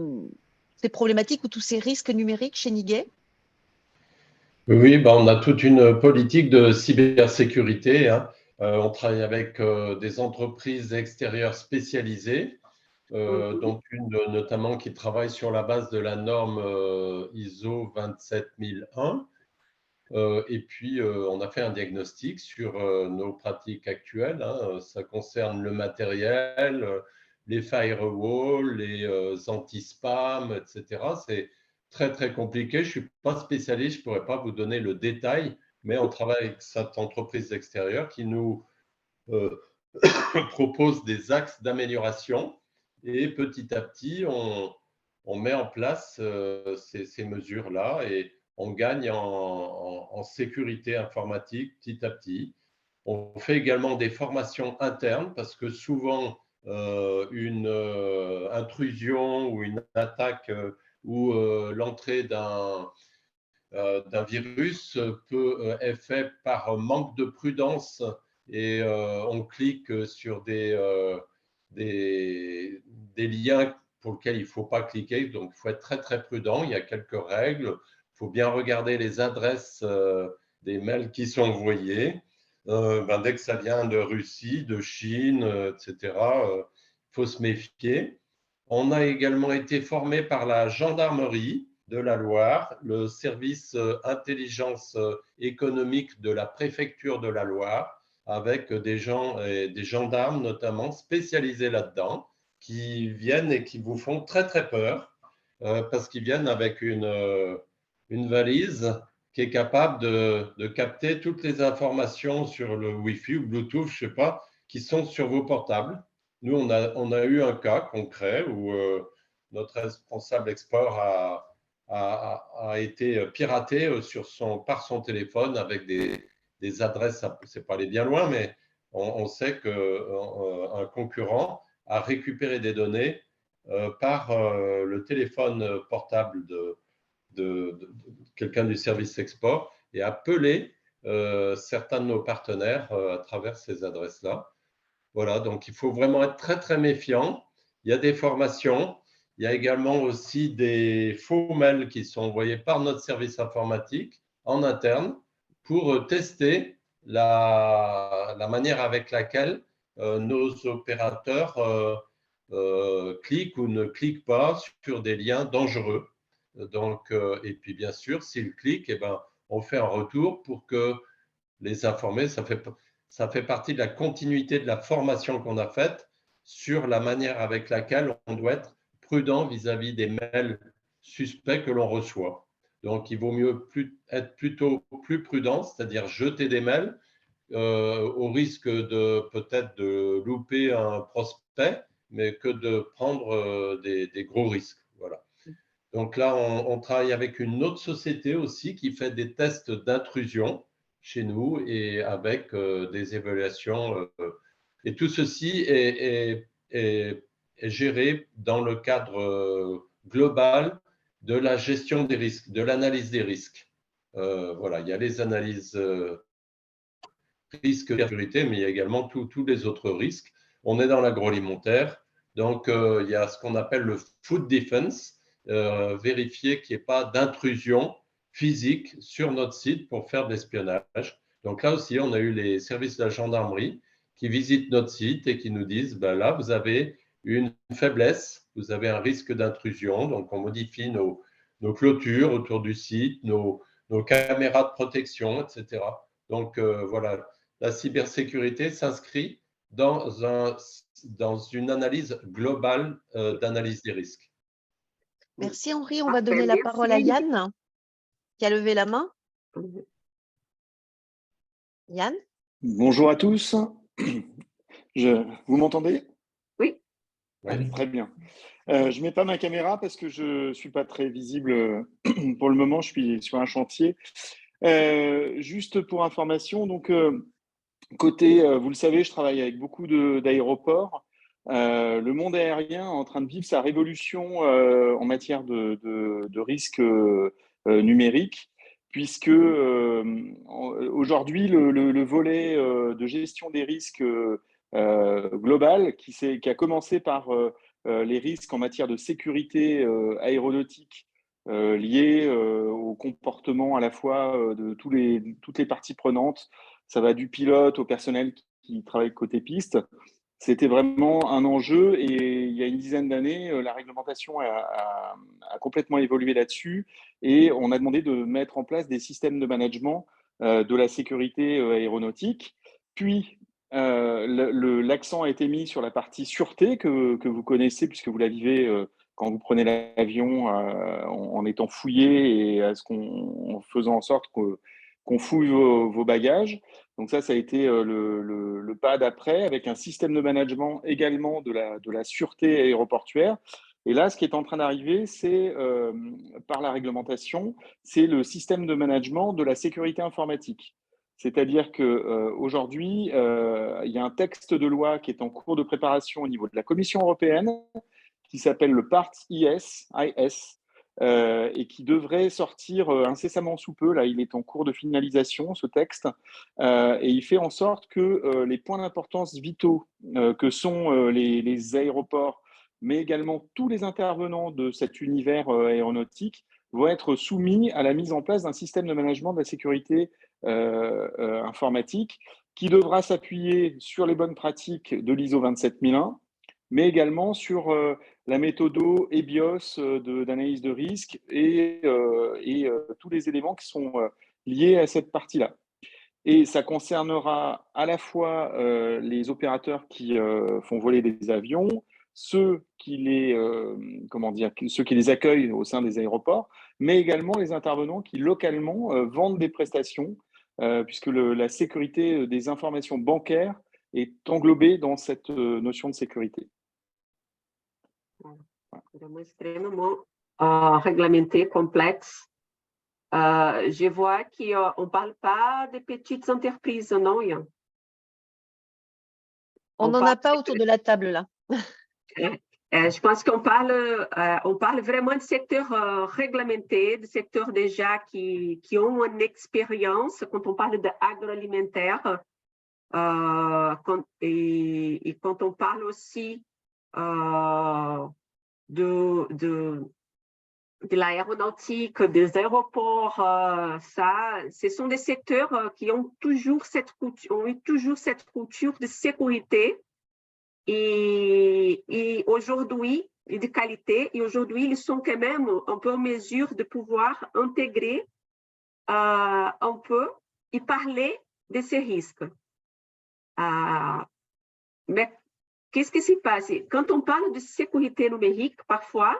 problématiques ou tous ces risques numériques chez Niguet. Oui, ben, on a toute une politique de cybersécurité, hein. On travaille avec des entreprises extérieures spécialisées, dont une notamment qui travaille sur la base de la norme ISO 27001. Et puis, on a fait un diagnostic sur nos pratiques actuelles, hein. Ça concerne le matériel, les firewalls, les anti-spam, etc. C'est très, très compliqué. Je ne suis pas spécialiste, je ne pourrais pas vous donner le détail, mais on travaille avec cette entreprise extérieure qui nous euh, propose des axes d'amélioration. Et petit à petit, on met en place ces mesures-là et on gagne en sécurité informatique petit à petit. On fait également des formations internes parce que souvent, une intrusion ou une attaque ou l'entrée d'un virus est fait par manque de prudence et on clique sur des liens pour lesquels il ne faut pas cliquer. Donc, il faut être très, très prudent. Il y a quelques règles. Il faut bien regarder les adresses des mails qui sont envoyés. Dès que ça vient de Russie, de Chine, etc., il faut se méfier. On a également été formé par la gendarmerie de la Loire, le service intelligence économique de la préfecture de la Loire, avec des gens et des gendarmes notamment spécialisés là-dedans, qui viennent et qui vous font très très peur, parce qu'ils viennent avec une valise qui est capable de capter toutes les informations sur le Wi-Fi ou Bluetooth, je ne sais pas, qui sont sur vos portables. Nous, on a eu un cas concret où notre responsable export a été piraté par son téléphone avec des adresses, c'est pas aller bien loin, mais on sait qu'un concurrent a récupéré des données par le téléphone portable de quelqu'un du service export et appelé certains de nos partenaires à travers ces adresses-là. Voilà, donc il faut vraiment être très, très méfiant. Il y a des formations. Il y a également aussi des faux mails qui sont envoyés par notre service informatique en interne pour tester la manière avec laquelle nos opérateurs cliquent ou ne cliquent pas sur des liens dangereux. Donc, et puis bien sûr, s'ils cliquent, eh ben, on fait un retour pour que les informer. Ça fait partie de la continuité de la formation qu'on a faite sur la manière avec laquelle on doit être prudent vis-à-vis des mails suspects que l'on reçoit. Donc, il vaut mieux être plutôt plus prudent, c'est-à-dire jeter des mails au risque de peut-être de louper un prospect, mais que de prendre des gros risques. Voilà. Donc là, on travaille avec une autre société aussi qui fait des tests d'intrusion chez nous et avec des évaluations. Et tout ceci est géré dans le cadre global de la gestion des risques, de l'analyse des risques. Voilà, il y a les analyses risques de sécurité, mais il y a également tous les autres risques. On est dans l'agroalimentaire, donc il y a ce qu'on appelle le food defense, vérifier qu'il n'y ait pas d'intrusion physique sur notre site pour faire de l'espionnage. Donc là aussi, on a eu les services de la gendarmerie qui visitent notre site et qui nous disent, ben là, vous avez une faiblesse, vous avez un risque d'intrusion, donc on modifie nos clôtures autour du site, nos caméras de protection, etc. Donc voilà, la cybersécurité s'inscrit dans une analyse globale d'analyse des risques. Merci Henri. On va donner la parole à Yann, qui a levé la main. Yann? Bonjour à tous. Vous m'entendez? Oui. Oui. Très bien. Je ne mets pas ma caméra parce que je ne suis pas très visible pour le moment. Je suis sur un chantier. Juste pour information, donc côté, vous le savez, je travaille avec beaucoup d'aéroports. Le monde aérien est en train de vivre sa révolution en matière de risques numériques, puisque aujourd'hui, le volet de gestion des risques global, qui a commencé par les risques en matière de sécurité aéronautique liés au comportement à la fois de toutes les parties prenantes. Ça va du pilote au personnel qui travaille côté piste. C'était vraiment un enjeu et il y a une dizaine d'années, la réglementation a complètement évolué là-dessus et on a demandé de mettre en place des systèmes de management de la sécurité aéronautique. Puis, l'accent a été mis sur la partie sûreté que vous connaissez puisque vous la vivez quand vous prenez l'avion en étant fouillé et en faisant en sorte qu'on fouille vos bagages. Donc ça a été le pas d'après, avec un système de management également de la sûreté aéroportuaire. Et là, ce qui est en train d'arriver, c'est, par la réglementation, c'est le système de management de la sécurité informatique. C'est-à-dire qu'aujourd'hui, il y a un texte de loi qui est en cours de préparation au niveau de la Commission européenne, qui s'appelle le PART IS, et qui devrait sortir incessamment sous peu. Là, il est en cours de finalisation, ce texte, et il fait en sorte que les points d'importance vitaux que sont les aéroports, mais également tous les intervenants de cet univers aéronautique, vont être soumis à la mise en place d'un système de management de la sécurité informatique qui devra s'appuyer sur les bonnes pratiques de l'ISO 27001, mais également sur la méthode EBIOS d'analyse de risque et tous les éléments qui sont liés à cette partie-là. Et ça concernera à la fois les opérateurs qui font voler des avions, ceux qui les accueillent au sein des aéroports, mais également les intervenants qui localement vendent des prestations, puisque la sécurité des informations bancaires est englobée dans cette notion de sécurité. Vraiment extrêmement réglementé, complexe. Je vois qu'on ne parle pas de petites entreprises, non, Yann? On n'en a pas autour de la table là. Je pense qu'on parle vraiment de secteur réglementé, de secteur déjà qui ont une expérience quand on parle d'agroalimentaire. Et quand on parle aussi de l'aéronautique, des aéroports, ce sont des secteurs qui ont toujours cette culture de sécurité et aujourd'hui, et de qualité, et aujourd'hui, ils sont quand même un peu en mesure de pouvoir intégrer un peu et parler de ces risques. Mais qu'est-ce qui se passe? Quand on parle de sécurité numérique, parfois,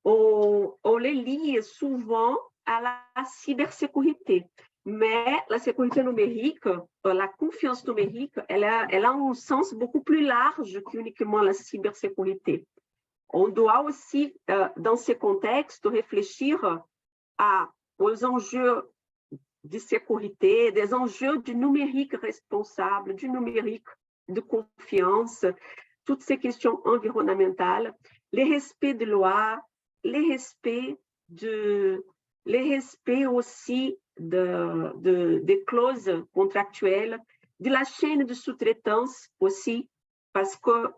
on les lie souvent à la cybersécurité. Mais la sécurité numérique, la confiance numérique, elle a un sens beaucoup plus large qu'uniquement la cybersécurité. On doit aussi, dans ce contexte, réfléchir aux enjeux de sécurité, des enjeux du numérique responsable, du numérique de confiance, toutes ces questions environnementales, les respects de loi, les respects le respect aussi des clauses contractuelles, de la chaîne de sous-traitance aussi, parce que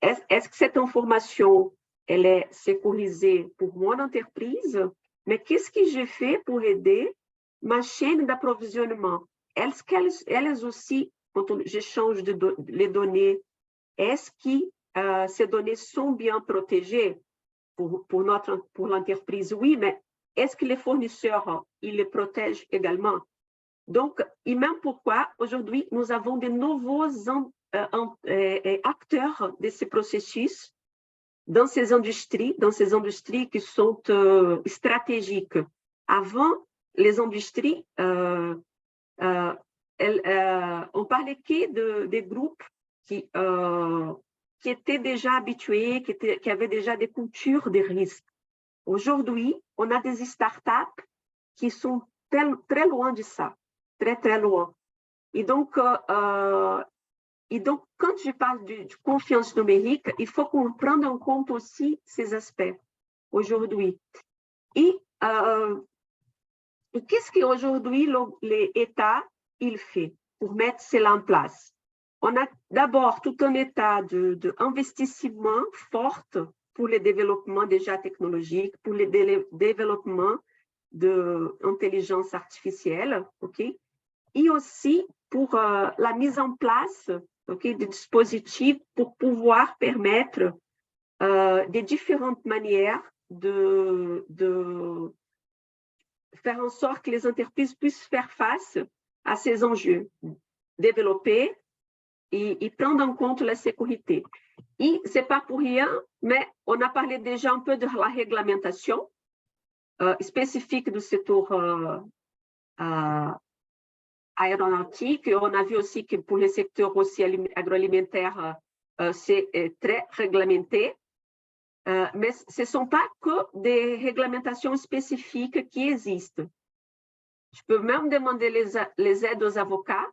est-ce que cette information, elle est sécurisée pour mon entreprise, mais qu'est-ce que j'ai fait pour aider ma chaîne d'approvisionnement? Est-ce qu'elles aussi, quand j'échange les données, est-ce que ces données sont bien protégées pour l'entreprise? Oui, mais est-ce que les fournisseurs, ils les protègent également? Donc, et même pourquoi, aujourd'hui, nous avons de nouveaux acteurs de ces processus dans ces industries qui sont stratégiques. Avant, les industries, on parlait que des groupes qui étaient déjà habitués, qui avaient déjà des cultures de risques. Aujourd'hui, on a des startups qui sont très loin de ça, très loin. Et donc, quand je parle de confiance numérique, il faut qu'on prenne en compte aussi ces aspects aujourd'hui. Et qu'est-ce qu'aujourd'hui l'État il fait pour mettre cela en place? On a d'abord tout un état d'investissement fort pour le développement déjà technologique, pour le développement de l'intelligence artificielle, ok? Et aussi pour la mise en place, okay, de dispositifs pour pouvoir permettre de différentes manières de faire en sorte que les entreprises puissent faire face à ces enjeux, développer et prendre en compte la sécurité. Et ce n'est pas pour rien, mais on a parlé déjà un peu de la réglementation spécifique du secteur aéronautique. On a vu aussi que pour le secteur aussi agroalimentaire, c'est très réglementé. Mais ce ne sont pas que des réglementations spécifiques qui existent. Je peux même demander les aides aux avocats,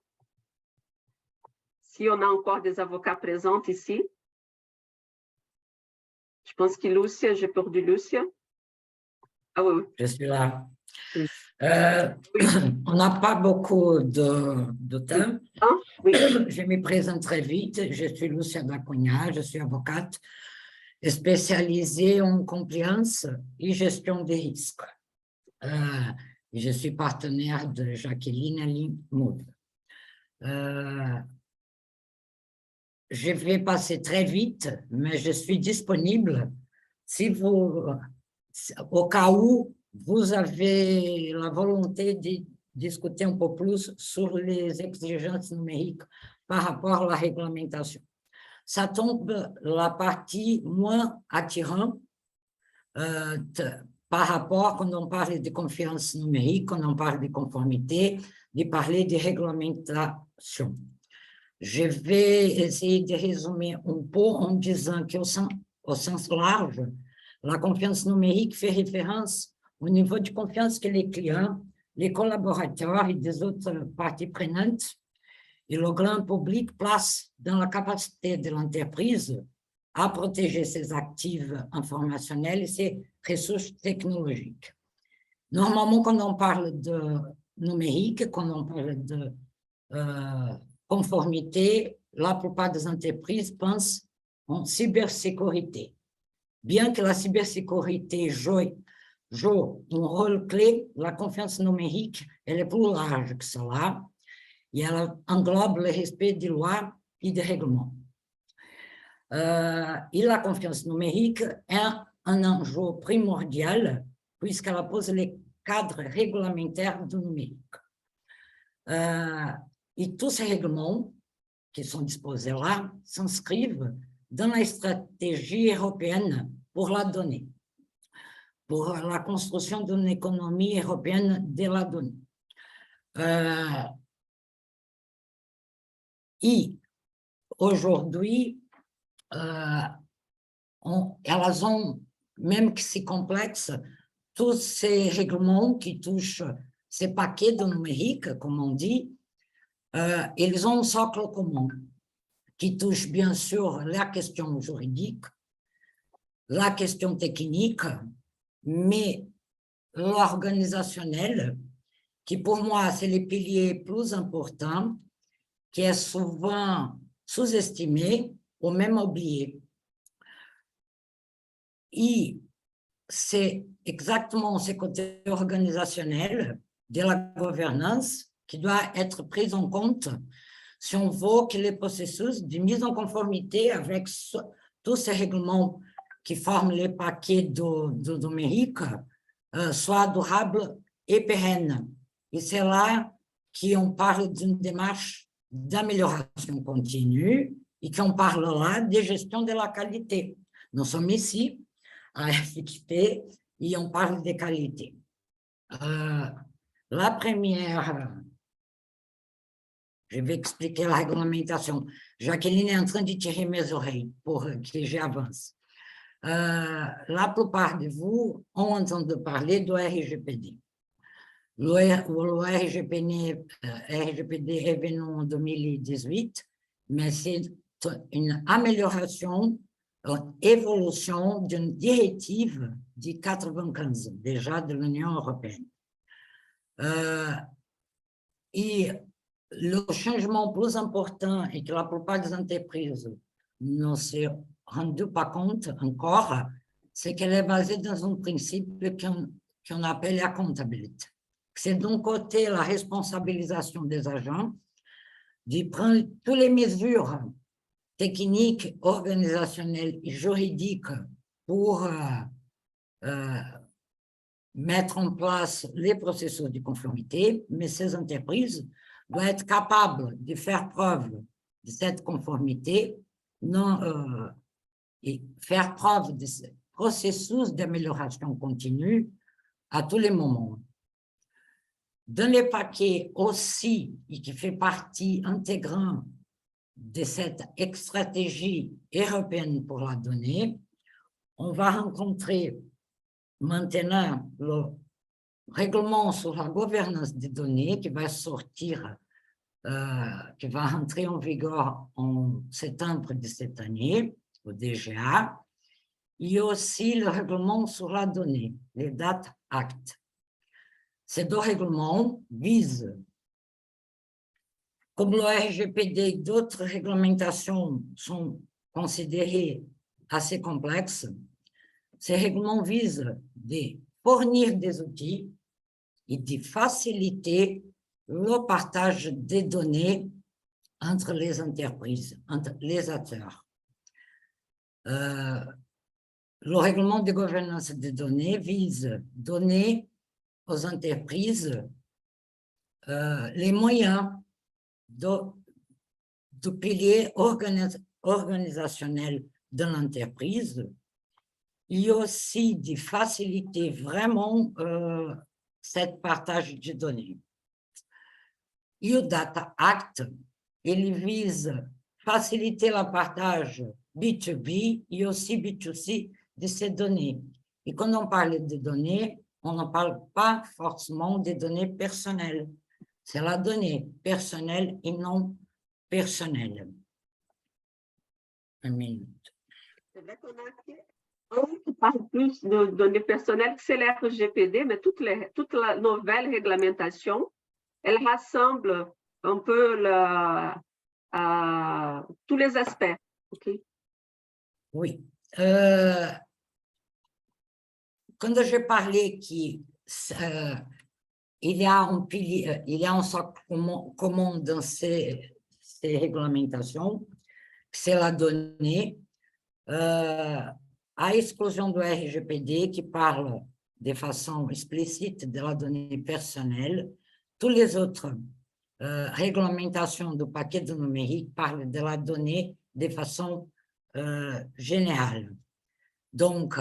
si on a encore des avocats présents ici. Je pense que Lúcia, j'ai perdu Lúcia. Ah oui, oui. Je suis là. Oui. On n'a pas beaucoup de temps. Hein? Oui. Je me présente très vite. Je suis Lúcia da Cunha, je suis avocate spécialisée en compliance et gestion des risques. Je suis partenaire de Jacqueline Alimod. Je vais passer très vite, mais je suis disponible si vous, au cas où vous avez la volonté de discuter un peu plus sur les exigences numériques par rapport à la réglementation. Ça tombe la partie moins attirante par rapport, quand on parle de confiance numérique, quand on parle de conformité, de parler de réglementation. Je vais essayer de résumer un peu en disant qu'au sens large, la confiance numérique fait référence au niveau de confiance que les clients, les collaborateurs et des autres parties prenantes et le grand public placent dans la capacité de l'entreprise à protéger ses actifs informationnels et ses ressources technologiques. Normalement, quand on parle de numérique, quand on parle de conformité, la plupart des entreprises pensent en cybersécurité. Bien que la cybersécurité joue un rôle clé, la confiance numérique, elle est plus large que cela et elle englobe le respect des lois et des règlements. Et la confiance numérique est un enjeu primordial puisqu'elle pose les cadres réglementaires du numérique. Et tous ces règlements qui sont disposés là s'inscrivent dans la stratégie européenne pour la donnée, pour la construction d'une économie européenne de la donnée. Et aujourd'hui, elles ont, même que c'est complexe, tous ces règlements qui touchent ces paquets de numérique, comme on dit, ils ont un socle commun qui touche bien sûr la question juridique, la question technique, mais l'organisationnel, qui pour moi, c'est le pilier plus important, qui est souvent sous-estimé ou même oublié. Et c'est exactement ce côté organisationnel de la gouvernance qui doit être pris en compte si on veut que les processus de mise en conformité avec tous ces règlements qui forment les paquets de numérique soient durables et pérennes. Et c'est là qu'on parle d'une démarche d'amélioration continue et qu'on parle là de gestion de la qualité. Nous sommes ici à FXP et on parle de qualité. La première, je vais expliquer la réglementation. Jacqueline est en train de tirer mes oreilles pour que j'avance. La plupart de vous ont entendu parler du RGPD. Le RGPD est venu en 2018, mais c'est une amélioration, une évolution d'une directive de 95, déjà de l'Union européenne. Et le changement plus important et que la plupart des entreprises ne se rendent pas compte encore, c'est qu'elle est basée dans un principe qu'on appelle accountability. C'est d'un côté la responsabilisation des agents, de prendre toutes les mesures techniques, organisationnelles et juridiques pour mettre en place les processus de conformité, mais ces entreprises doivent être capables de faire preuve de cette conformité et faire preuve de ce processus d'amélioration continue à tous les moments. Dans les paquets aussi, et qui fait partie intégrante de cette stratégie européenne pour la donnée, on va rencontrer maintenant le règlement sur la gouvernance des données qui va sortir, qui va entrer en vigueur en septembre de cette année, au DGA. Il y a aussi le règlement sur la donnée, les Data Act. Ces deux règlements visent, comme le RGPD et d'autres réglementations sont considérées assez complexes, ces règlements visent de fournir des outils et de faciliter le partage des données entre les entreprises, entre les acteurs. Le règlement de gouvernance des données vise à donner aux entreprises les moyens du pilier organisationnel de l'entreprise et aussi de faciliter vraiment cette partage de données. Et le Data Act, il vise à faciliter le partage B2B et aussi B2C de ces données. Et quand on parle de données, on ne parle pas forcément des données personnelles. C'est la donnée personnelle et non personnelle. Une minute. C'est vrai qu'on parle plus de données personnelles que c'est l'RGPD, mais toute la nouvelle réglementation, elle rassemble un peu tous les aspects. Okay? Oui. Quand j'ai parlé qu'il y a un pilier, il y a un socle commun dans ces réglementations, c'est la donnée, à exclusion du RGPD qui parle de façon explicite de la donnée personnelle, toutes les autres réglementations du paquet de numérique parlent de la donnée de façon générale. Donc,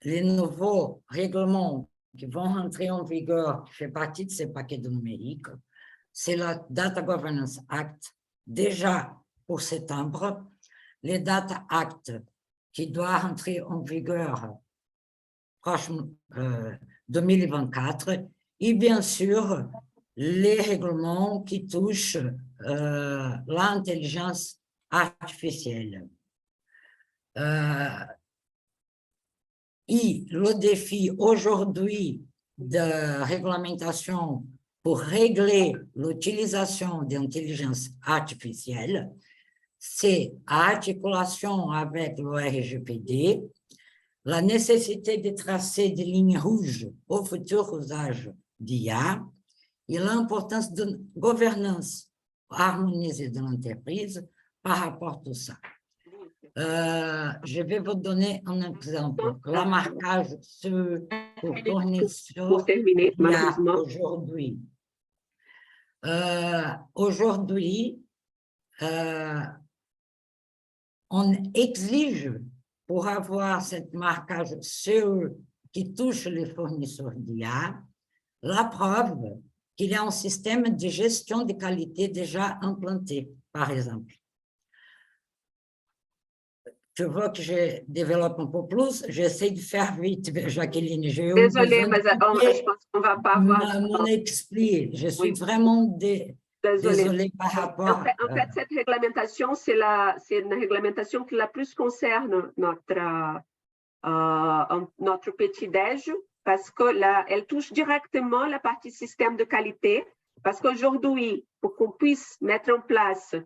les nouveaux règlements qui vont entrer en vigueur, qui fait partie de ces paquets de numérique, c'est le Data Governance Act, déjà pour septembre, le Data Act qui doit entrer en vigueur prochain 2024, et bien sûr, les règlements qui touchent l'intelligence artificielle. Et le défi aujourd'hui de réglementation pour régler l'utilisation d'intelligence artificielle, c'est l'articulation avec le RGPD, la nécessité de tracer des lignes rouges au futur usage d'IA et l'importance de gouvernance harmonisée de l'entreprise par rapport à tout ça. Je vais vous donner un exemple. Le marquage pour fournisseurs Pour terminer, malheureusement. aujourd'hui. Aujourd'hui, on exige pour avoir ce marquage CE qui touche les fournisseurs d'IA, la preuve qu'il y a un système de gestion de qualité déjà implanté, par exemple. Tu vois que je développe un peu plus, j'essaie de faire vite, Jacqueline. Désolée, mais je pense qu'on ne va pas avoir... M'en expliquer. Je suis vraiment désolée par rapport... En fait, cette réglementation, c'est une réglementation qui la plus concerne notre petit-déj, parce qu'elle touche directement la partie système de qualité, parce qu'aujourd'hui, pour qu'on puisse mettre en place,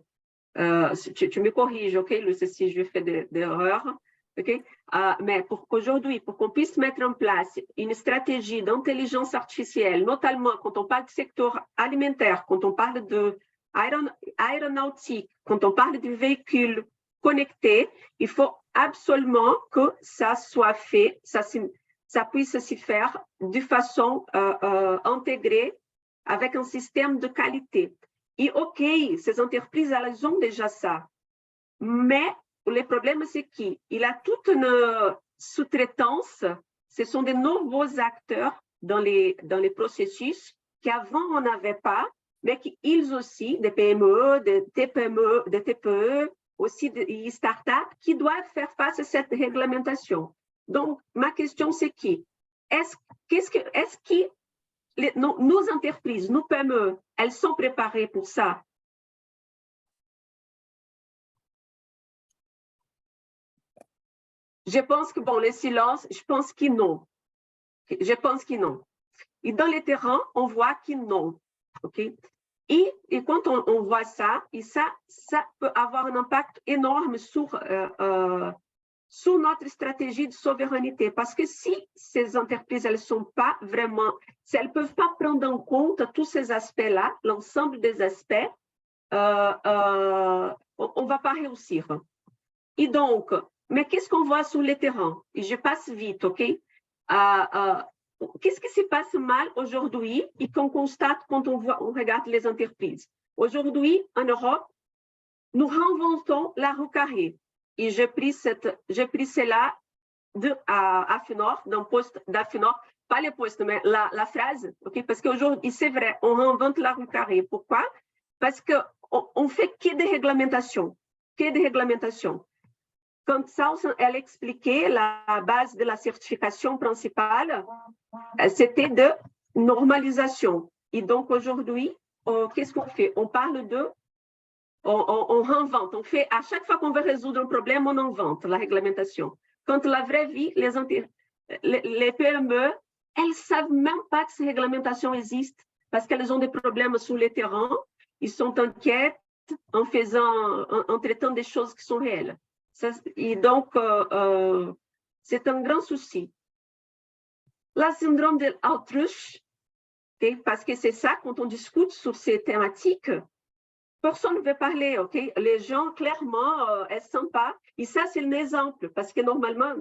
tu me corriges, ok, Lucie, si je fais des erreurs, ok, mais aujourd'hui, pour qu'on puisse mettre en place une stratégie d'intelligence artificielle, notamment quand on parle du secteur alimentaire, quand on parle de aéronautique, quand on parle de véhicules connectés, il faut absolument que ça soit fait, ça puisse se faire de façon intégrée avec un système de qualité. Et OK, ces entreprises, elles ont déjà ça. Mais le problème, c'est qu'il y a toute une sous-traitance. Ce sont de nouveaux acteurs dans les processus qu'avant, on n'avait pas, mais qu'ils aussi, des PME, des TPE, aussi des startups, qui doivent faire face à cette réglementation. Donc, ma question, c'est est-ce que nos entreprises, nos PME, elles sont préparées pour ça? Je pense que, bon, le silence, je pense que non. Je pense que non. Et dans les terrains, on voit que non. OK? Et quand on voit ça, et ça peut avoir un impact énorme sur notre stratégie de souveraineté. Parce que si ces entreprises, elles sont pas vraiment, si elles ne peuvent pas prendre en compte tous ces aspects-là, l'ensemble des aspects, on ne va pas réussir. Et donc, mais qu'est-ce qu'on voit sur le terrain? Et je passe vite, OK? Qu'est-ce qui se passe mal aujourd'hui et qu'on constate quand on regarde les entreprises? Aujourd'hui, en Europe, nous réinventons la roue carrée. Et j'ai pris cela d'Afinor, d'un poste d'Afinor, pas le poste, mais la phrase, okay? Parce qu'aujourd'hui, c'est vrai, on réinvente la roue carrée. Pourquoi? Parce qu'on fait que des réglementations, Quand Sausen, elle expliquait la base de la certification principale, c'était de normalisation. Et donc, aujourd'hui, qu'est-ce qu'on fait? On parle on réinvente, on fait, à chaque fois qu'on veut résoudre un problème, on invente la réglementation. Quand la vraie vie, les PME, elles ne savent même pas que ces réglementations existent parce qu'elles ont des problèmes sur le terrain, ils sont inquiets en traitant des choses qui sont réelles. Et donc, c'est un grand souci. Le syndrome de l'autruche, parce que c'est ça, quand on discute sur ces thématiques, personne ne veut parler, OK? Les gens, clairement, elles ne sont pas. Et ça, c'est un exemple, parce que normalement,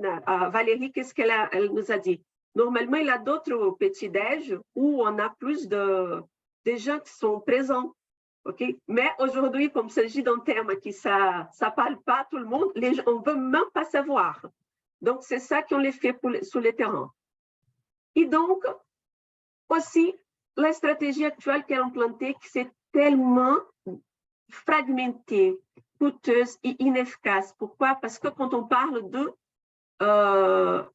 Valérie, qu'est-ce qu'elle nous a dit? Normalement, il y a d'autres petits-déj où on a plus de gens qui sont présents, OK? Mais aujourd'hui, comme il s'agit d'un thème qui ça parle pas à tout le monde, on ne veut même pas savoir. Donc, c'est ça qu'on les fait sur le terrain. Et donc, aussi, la stratégie actuelle qui est implantée, qui c'est tellement fragmentée, coûteuse et inefficace. Pourquoi? Parce que quand on parle de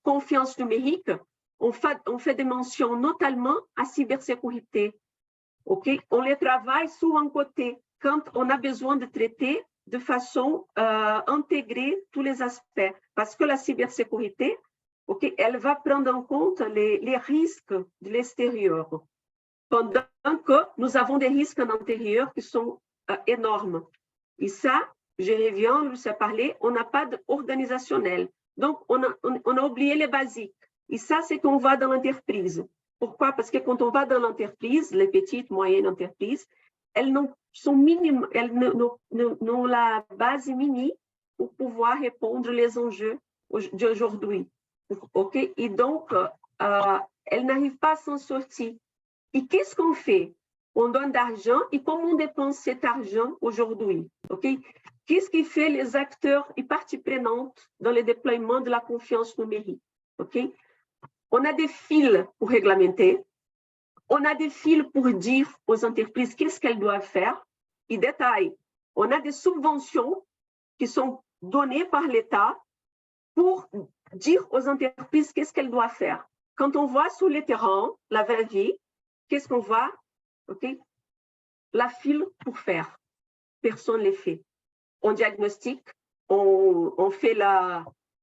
confiance numérique, on fait des mentions notamment à cybersécurité. Okay? On les travaille sur un côté quand on a besoin de traiter de façon intégrée tous les aspects. Parce que la cybersécurité, ok, elle va prendre en compte les risques de l'extérieur, pendant que nous avons des risques en intérieur qui sont énormes. Et ça, je reviens, Lucie a parlé, on n'a pas d'organisationnel. Donc, on a oublié les basiques. Et ça, c'est qu'on va dans l'entreprise. Pourquoi? Parce que quand on va dans l'entreprise, les petites, moyennes entreprises, elles sont minimes, elles n'ont la base mini pour pouvoir répondre les enjeux d'aujourd'hui. Ok? Et donc, elles n'arrivent pas à s'en sortir. Et qu'est-ce qu'on fait? On donne d'argent et comment on dépense cet argent aujourd'hui? Okay? Qu'est-ce qui fait les acteurs et parties prenantes dans le déploiement de la confiance numérique? Okay? On a des fils pour réglementer, on a des fils pour dire aux entreprises qu'est-ce qu'elles doivent faire. Et détail, on a des subventions qui sont données par l'État pour dire aux entreprises qu'est-ce qu'elles doivent faire. Quand on voit sur le terrain, la vraie vie, qu'est-ce qu'on voit? Okay? La file pour faire. Personne ne les fait. On diagnostique, on fait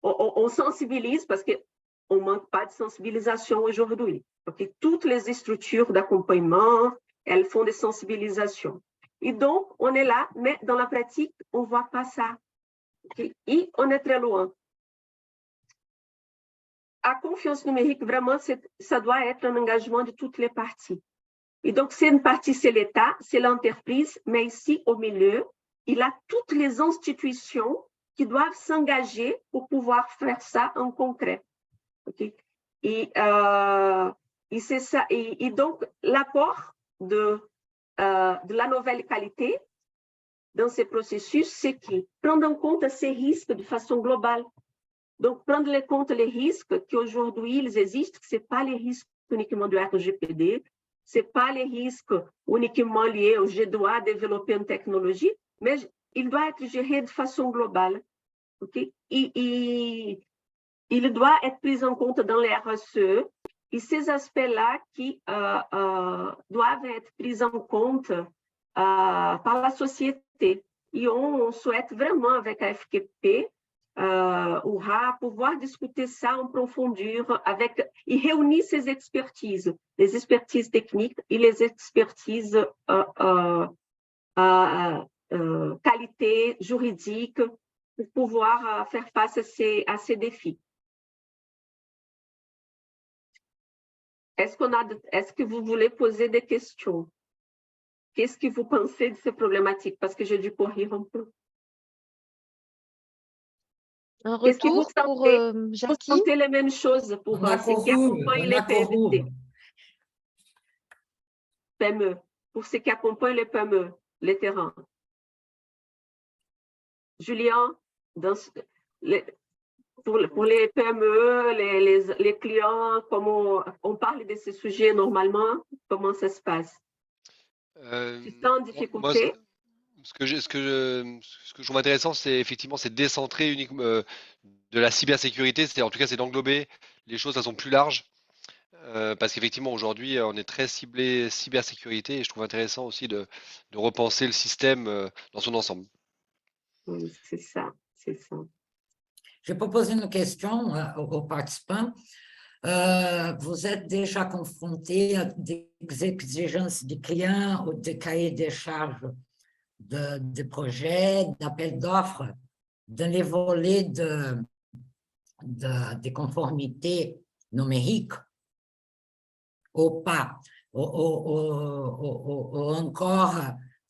on sensibilise parce qu'on ne manque pas de sensibilisation aujourd'hui. Okay? Toutes les structures d'accompagnement, elles font des sensibilisations. Et donc, on est là, mais dans la pratique, on ne voit pas ça. Okay? Et on est très loin. La confiance numérique, vraiment, ça doit être un engagement de toutes les parties. Et donc, c'est une partie, c'est l'État, c'est l'entreprise, mais ici, au milieu, il y a toutes les institutions qui doivent s'engager pour pouvoir faire ça en concret. Okay? Et c'est ça. Et donc, l'apport de la nouvelle qualité dans ces processus, c'est qui? Prendre en compte ces risques de façon globale. Donc, prendre en compte les risques qui aujourd'hui ils existent, ce n'est pas les risques uniquement du RGPD, ce n'est pas les risques uniquement liés au je dois développer une technologie, mais il doit être géré de façon globale. Okay? Et il doit être pris en compte dans les RSE et ces aspects-là qui doivent être pris en compte par la société. Et on souhaite vraiment, avec la FQP, o RA, pouvoir discuter ça en profondeur et réunir ces expertises, les expertises techniques et les expertises qualité juridique pour pouvoir faire face à ces défis. Est-ce que vous voulez poser des questions? Qu'est-ce que vous pensez de ces problématiques? Parce que j'ai dû courir un peu. Un Est-ce que retour pour Jackie? vous sentez les mêmes choses pour ceux qui accompagnent les PME, pour ceux qui accompagnent les PME, les terrains? Julien, pour les PME, les clients, comment on parle de ces sujets normalement? Comment ça se passe? Tu sens difficulté? Ce que je trouve intéressant, c'est effectivement c'est décentrer uniquement de la cybersécurité, en tout cas c'est d'englober les choses de façon plus large, parce qu'effectivement aujourd'hui on est très ciblé cybersécurité et je trouve intéressant aussi de repenser le système dans son ensemble. Oui, c'est ça, c'est ça. Je peux poser une question aux participants. Vous êtes déjà confronté à des exigences des clients ou des cahiers des charges de projets, d'appels d'offres, dans les volets de conformité numérique ou pas, ou encore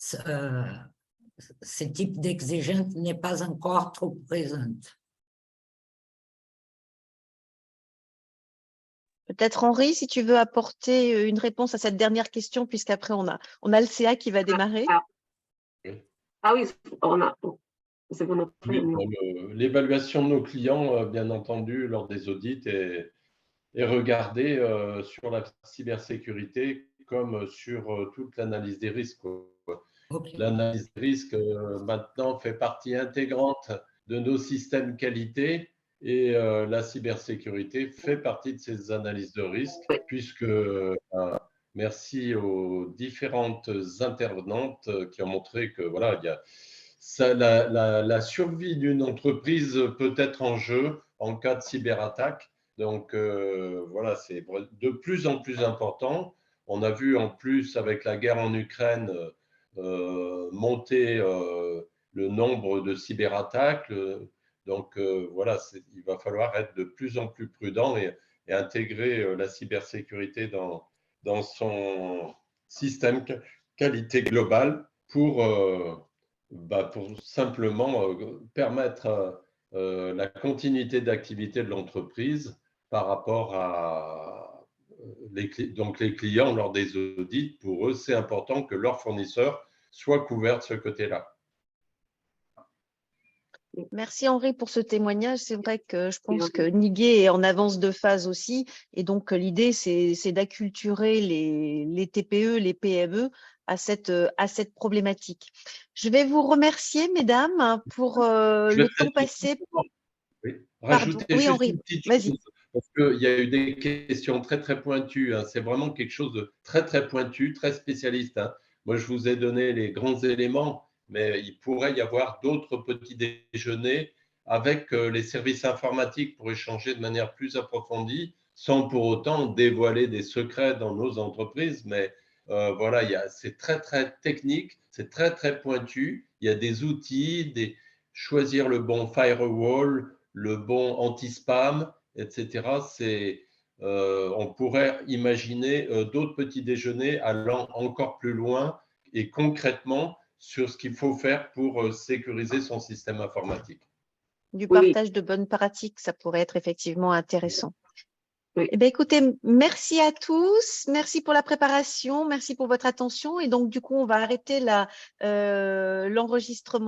ce type d'exigence n'est pas encore trop présente. Peut-être Henri, si tu veux apporter une réponse à cette dernière question, puisqu'après on a le CA qui va démarrer. Ah oui, c'est bon. L'évaluation de nos clients, bien entendu, lors des audits est regardée sur la cybersécurité comme sur toute l'analyse des risques. Okay. L'analyse des risques maintenant fait partie intégrante de nos systèmes qualité et la cybersécurité fait partie de ces analyses de risques puisque merci aux différentes intervenantes qui ont montré que voilà, la survie d'une entreprise peut être en jeu en cas de cyberattaque Donc voilà, c'est de plus en plus important. On a vu en plus avec la guerre en Ukraine monter le nombre de cyberattaques. Donc voilà, il va falloir être de plus en plus prudent et intégrer la cybersécurité dans son système qualité globale pour simplement permettre la continuité d'activité de l'entreprise par rapport à les clients lors des audits. Pour eux, c'est important que leurs fournisseurs soient couverts de ce côté-là. Merci Henri pour ce témoignage. C'est vrai que je pense que Niguet est en avance de phase aussi. Et donc, l'idée, c'est d'acculturer les TPE, les PME à cette problématique. Je vais vous remercier, mesdames, pour le temps passé. Oui. Pardon. Rajouter Oui, juste Henri, une petite vas-y. chose, parce qu'il y a eu des questions très, très pointues. Hein. C'est vraiment quelque chose de très, très pointu, très spécialiste. Hein. Moi, je vous ai donné les grands éléments, mais il pourrait y avoir d'autres petits déjeuners avec les services informatiques pour échanger de manière plus approfondie, sans pour autant dévoiler des secrets dans nos entreprises. Mais voilà, c'est très, très technique, c'est très, très pointu. Il y a des outils, choisir le bon firewall, le bon anti-spam, etc. On pourrait imaginer d'autres petits déjeuners allant encore plus loin et concrètement sur ce qu'il faut faire pour sécuriser son système informatique. Du partage de bonnes pratiques, ça pourrait être effectivement intéressant. Oui. Eh bien, écoutez, merci à tous, merci pour la préparation, merci pour votre attention. Et donc, du coup, on va arrêter l'enregistrement.